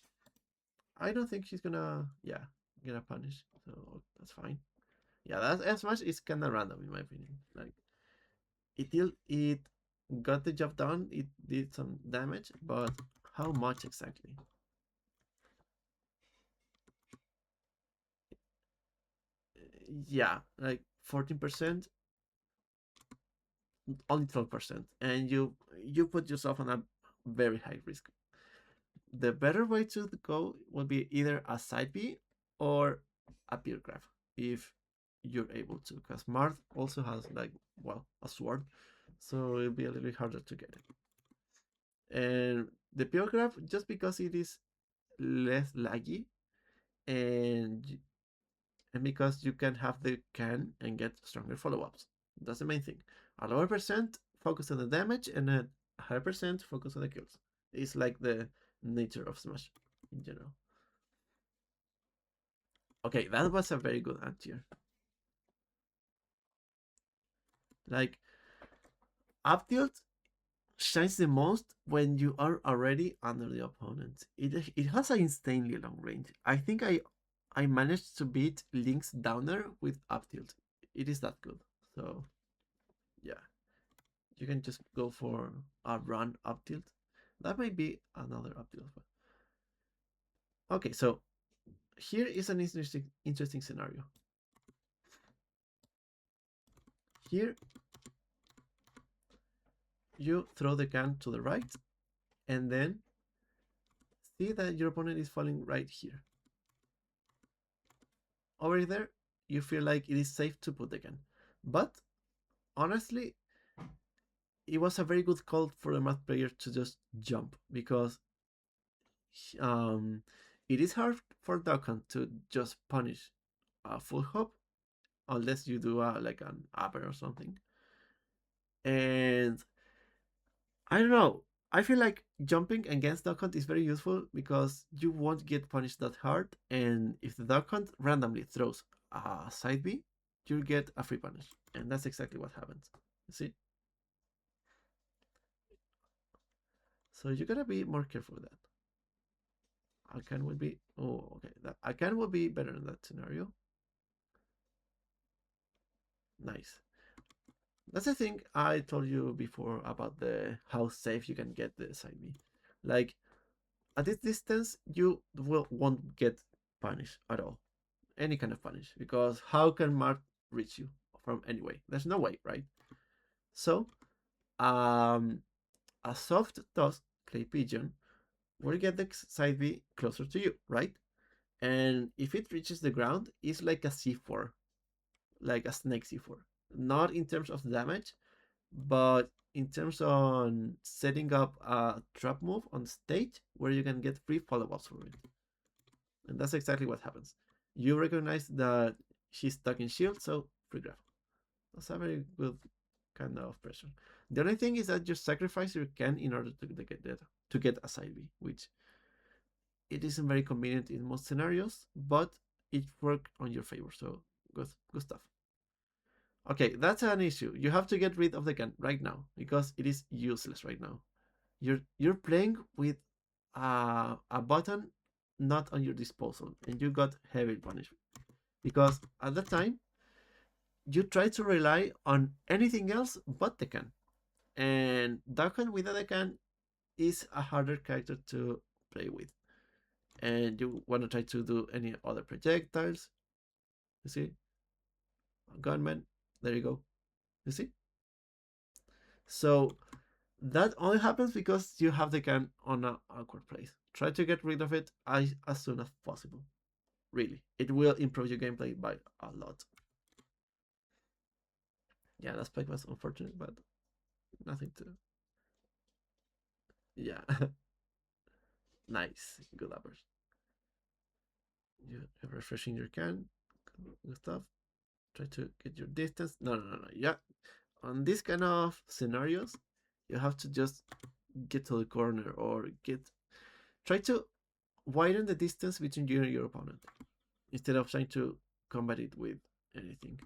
I don't think she's gonna, yeah, get a punish, so that's fine. Yeah, that S smash is kind of random in my opinion. Like it got the job done. It did some damage, but how much exactly? Yeah, like 14%, only 12%, and you put yourself on a very high risk. The better way to go would be either a side B or a peer graph if you're able to, because Marth also has like a sword, so it'll be a little bit harder to get it. And the paragraph just because it is less laggy and because you can have the can and get stronger follow-ups. That's the main thing. A lower percent focus on the damage and a higher percent focus on the kills. It's like the nature of Smash in general. Okay, that was a very good answer. Like, up tilt shines the most when you are already under the opponent. It has an insanely long range. I think I managed to beat Link's downer with up tilt. It is that good. So yeah, you can just go for a run up tilt. That might be another up tilt. Okay, so here is an interesting scenario. Here you throw the can to the right and then see that your opponent is falling right here. Over there, you feel like it is safe to put the can. But honestly, it was a very good call for the math player to just jump because it is hard for Dokkan to just punish a full hop unless you do like an upper or something. And I don't know. I feel like jumping against Duck Hunt is very useful because you won't get punished that hard, and if the Duck Hunt randomly throws a side B, you get a free punish, and that's exactly what happens. You see? So you gotta be more careful with that. Alcan will be okay. That Alcan will be better in that scenario. Nice. That's the thing I told you before about the how safe you can get the side B. Like at this distance, you won't get punished at all, any kind of punish, because how can Mark reach you from any way? There's no way, right? So, a soft toss clay pigeon will get the side B closer to you, right? And if it reaches the ground, it's like a C4, like a snake C4. Not in terms of damage, but in terms on setting up a trap move on stage where you can get free follow-ups for it. And that's exactly what happens. You recognize that she's stuck in shield, so free grab. That's a very good kind of pressure. The only thing is that you sacrifice your can in order to get a side B, which it isn't very convenient in most scenarios, but it worked on your favor, so good stuff. Okay, that's an issue. You have to get rid of the can right now because it is useless right now. You're playing with a button not on your disposal, and you got heavy punishment because at that time you try to rely on anything else but the can, and Darkhan without the can is a harder character to play with, and you want to try to do any other projectiles. You see, gunman. There you go. You see. So that only happens because you have the can on an awkward place. Try to get rid of it as soon as possible. Really, it will improve your gameplay by a lot. Yeah, that spike was unfortunate, but nothing to. Yeah, nice, good uppers. You're refreshing your can, good stuff. Try to get your distance. No. Yeah, on this kind of scenarios, you have to just get to the corner or try to widen the distance between you and your opponent instead of trying to combat it with anything.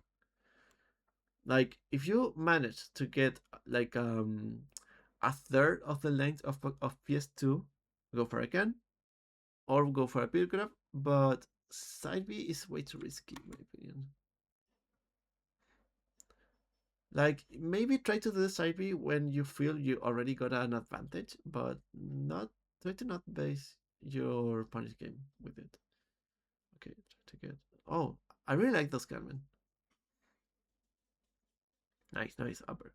Like if you manage to get like a third of the length of PS2, go for a can or go for a paragraph, but side B is way too risky in my opinion. Like maybe try to do the side B when you feel you already got an advantage, but try to not base your punish game with it. Okay, try to get. Oh, I really like those gunmen. Nice upper.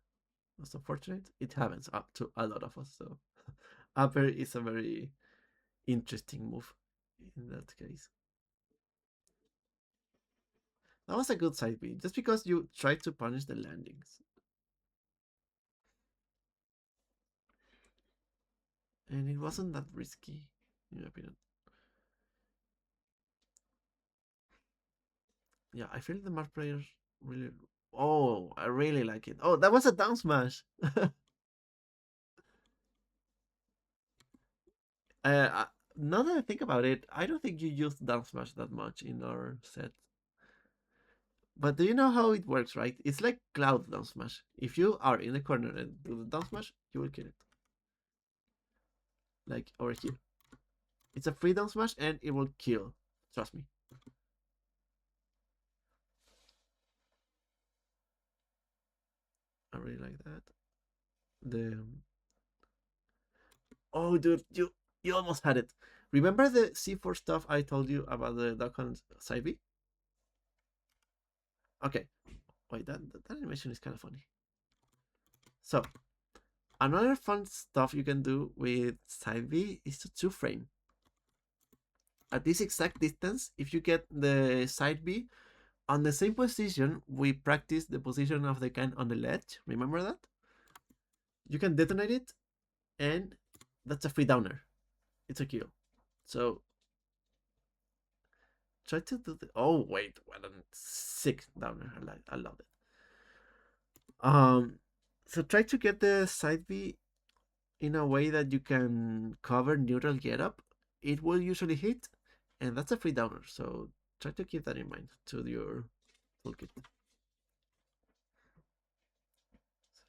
That's unfortunate. It happens up to a lot of us. So upper is a very interesting move in that case. That was a good side B, just because you tried to punish the landings. and it wasn't that risky, in my opinion. Yeah, I feel the March players really. Oh, I really like it. Oh, that was a down smash. Now that I think about it, I don't think you used down smash that much in our set. But do you know how it works, right? It's like cloud down smash. If you are in the corner and do the down smash, you will kill it. Like over here. It's a free down smash and it will kill. Trust me. I really like that. The Oh, dude, you almost had it. Remember the C4 stuff I told you about the Duck Hunt side B? Okay. Wait, that animation is kind of funny. So, another fun stuff you can do with side B is to two frame. At this exact distance, if you get the side B on the same position, we practice the position of the can on the ledge. Remember that? You can detonate it, and that's a free downer. It's a kill. So try to do the. Oh wait, what a sick downer! I love it. So try to get the side B in a way that you can cover neutral get up. It will usually hit, and that's a free downer. So try to keep that in mind to your toolkit.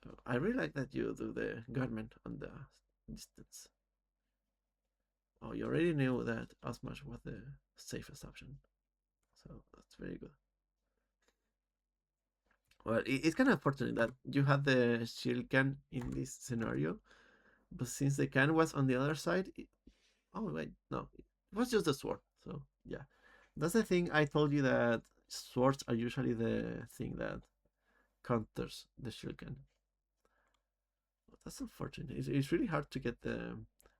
So I really like that you do the garment on the distance. Oh, you already knew that Asmash was the safest option. So that's very good. Well, it's kind of unfortunate that you had the shield can in this scenario, but since the can was on the other side, oh wait, no, it was just a sword. So yeah, that's the thing. I told you that swords are usually the thing that counters the shield can. That's unfortunate. It's really hard to get the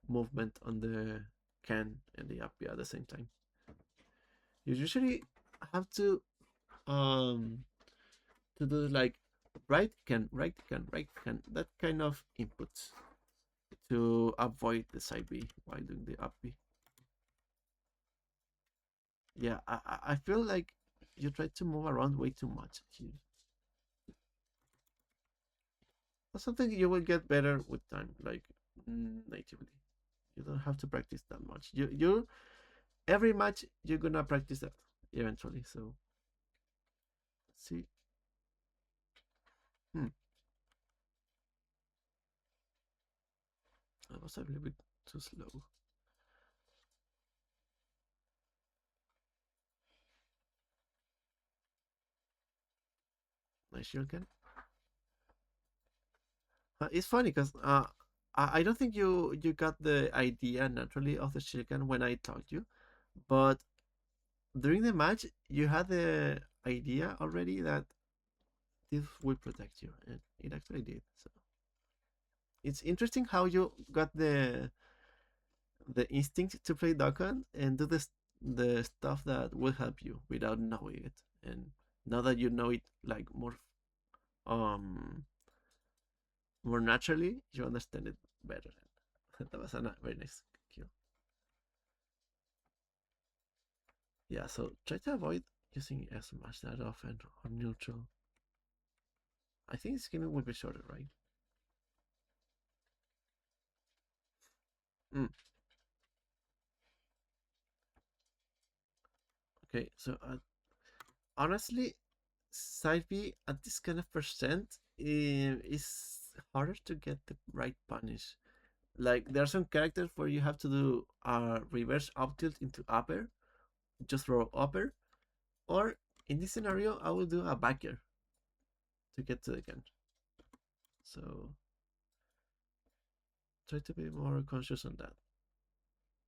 movement on the can and the up at the same time. You usually have um to do like right can, right can, right can, that kind of inputs to avoid the side B while doing the up B. Yeah, I feel like you try to move around way too much here. That's something you will get better with time, like natively. You don't have to practice that much. You every match you're gonna practice that eventually. So let's see. Hmm, that was a little bit too slow. Nice again. It's funny because I don't think you got the idea naturally of the shuriken when I told you, but during the match you had the idea already that this will protect you, and it actually did. So it's interesting how you got the instinct to play Dokkan and do the stuff that will help you without knowing it. And now that you know it like um more naturally, you understand it better. That was a very nice kill. Yeah, so try to avoid using S smash that often or neutral. I think this game will be shorter, right? Mm. Okay, so honestly, side B at this kind of percent is harder to get the right punish. Like there are some characters where you have to do a reverse up tilt into upper, just throw upper, or in this scenario I will do a backer to get to the can. So try to be more conscious on that.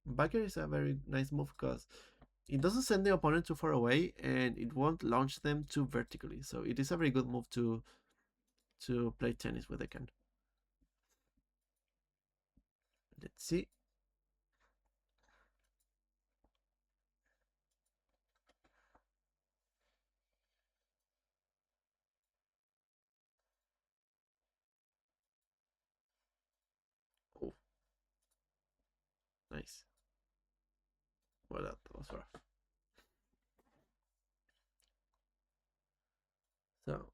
Backer is a very nice move because it doesn't send the opponent too far away and it won't launch them too vertically. So it is a very good move to play tennis with the can. Let's see. Oh, Well, that was rough. So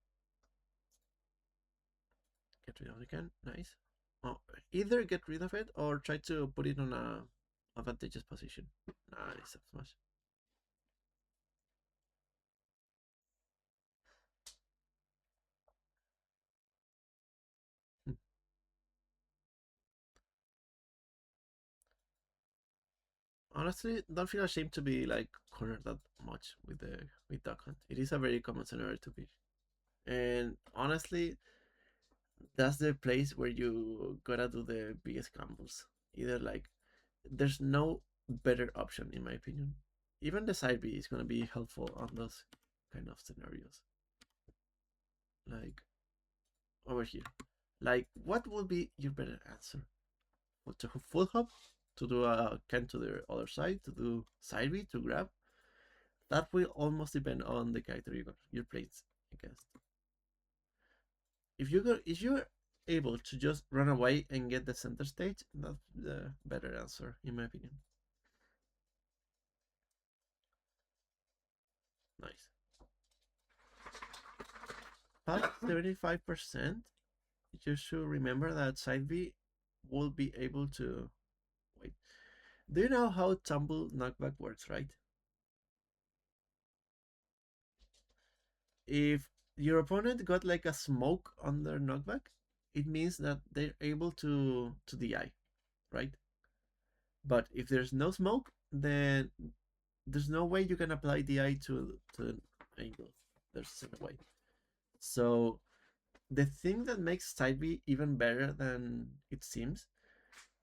get rid of it again. Nice. Oh, either get rid of it or try to put it on a advantageous position. Nice, up smash. Honestly, don't feel ashamed to be like cornered that much with Duck Hunt. It is a very common scenario to be. And honestly, that's the place where you gotta do the biggest gambles. Either like there's no better option in my opinion. Even the side B is gonna be helpful on those kind of scenarios. Like over here. Like what would be your better answer? To full hop, to do a can to the other side, to do side B to grab. That will almost depend on the character you play against. If you're able to just run away and get the center stage, that's the better answer in my opinion. Nice. But 75%, you should remember that side B will be able to wait. Do you know how tumble knockback works, right? If your opponent got like a smoke on their knockback, it means that they're able to DI, right? But if there's no smoke, then there's no way you can apply DI to an angle. There's no way. So the thing that makes side B even better than it seems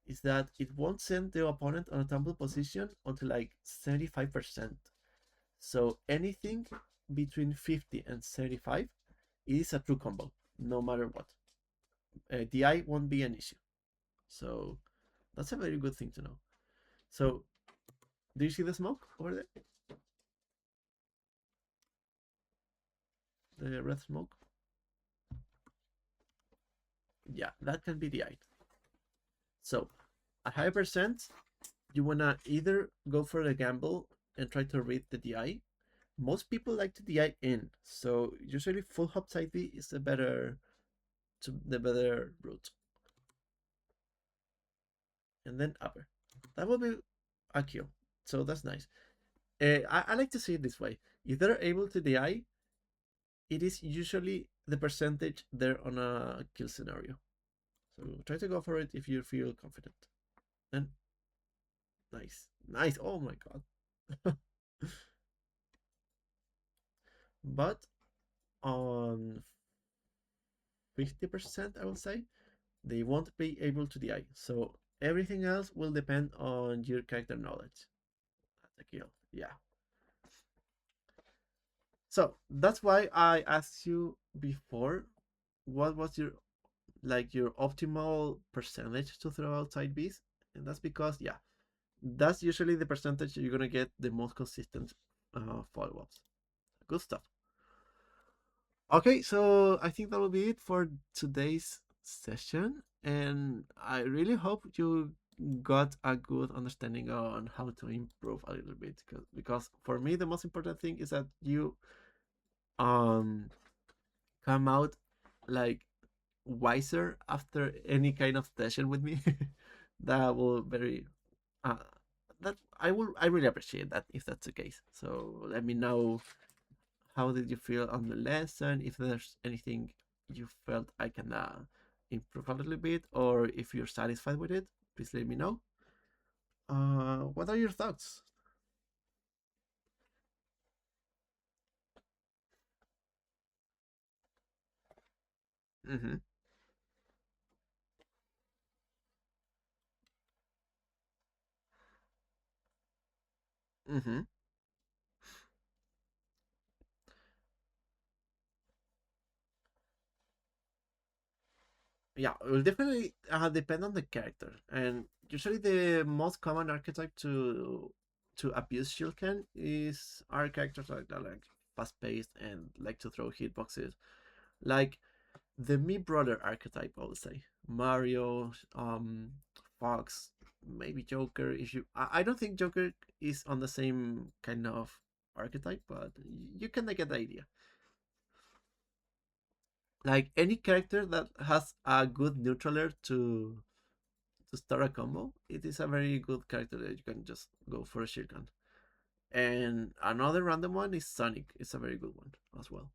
is that it won't send the opponent on a tumble position until like 75%. So anything between 50 and 75 is a true combo, no matter what. DI won't be an issue. So that's a very good thing to know. So do you see the smoke over there? The red smoke? Yeah, that can be DI. So at high percent, you wanna either go for the gamble and try to read the DI. Most people like to DI in, so usually full hop side B is the better route. And then upper. That will be a kill. So that's nice. I like to see it this way. If they're able to DI, it is usually the percentage there on a kill scenario. So try to go for it if you feel confident. And nice. Nice. Oh my god. But on 50%, I would say, they won't be able to DI. So everything else will depend on your character knowledge. That's a kill. Yeah. So that's why I asked you before, what was your optimal percentage to throw outside Bs? And that's because, yeah, that's usually the percentage you're gonna get the most consistent follow-ups. Good stuff. Okay, so I think that will be it for today's session, and I really hope you got a good understanding on how to improve a little bit, because for me the most important thing is that you um come out like wiser after any kind of session with me. That will very uh, that I really appreciate that if that's the case. So let me know, how did you feel on the lesson, if there's anything you felt I can improve a little bit, or if you're satisfied with it, please let me know. What are your thoughts? Mm-hmm. Mm-hmm. Yeah, it will definitely depend on the character, and usually the most common archetype to abuse Shilken is our characters that are like fast paced and like to throw hitboxes, like the me brother archetype. I would say Mario, Fox, maybe Joker. If you, I don't think Joker is on the same kind of archetype, but you can get the idea. Like any character that has a good neutraler to start a combo, it is a very good character that you can just go for a shotgun. And another random one is Sonic. It's a very good one as well.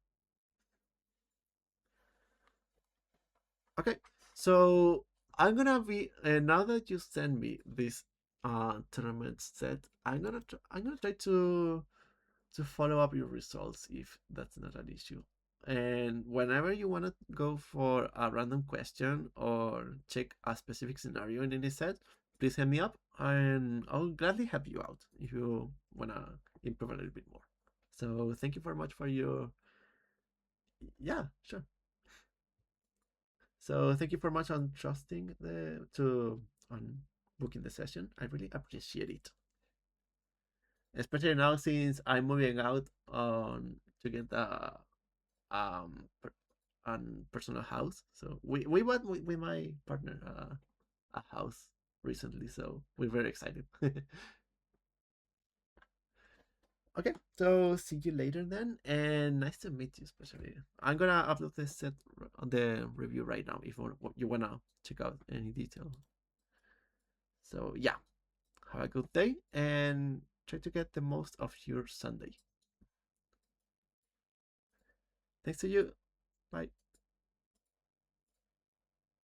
Okay, so I'm gonna be now that you send me this tournament set, I'm gonna try to follow up your results if that's not an issue. And whenever you want to go for a random question or check a specific scenario in any set, please hit me up and I'll gladly help you out if you want to improve a little bit more. So thank you very much for your. Yeah, sure. So thank you very much on trusting the to on booking the session. I really appreciate it. Especially now since I'm moving out on to get a personal house. So we bought with my partner a house recently, so we're very excited. Okay, so see you later then, and nice to meet you. Especially, I'm gonna upload this set on the review right now if you wanna check out any detail. So yeah, have a good day and try to get the most of your Sunday. Thanks to you. Bye.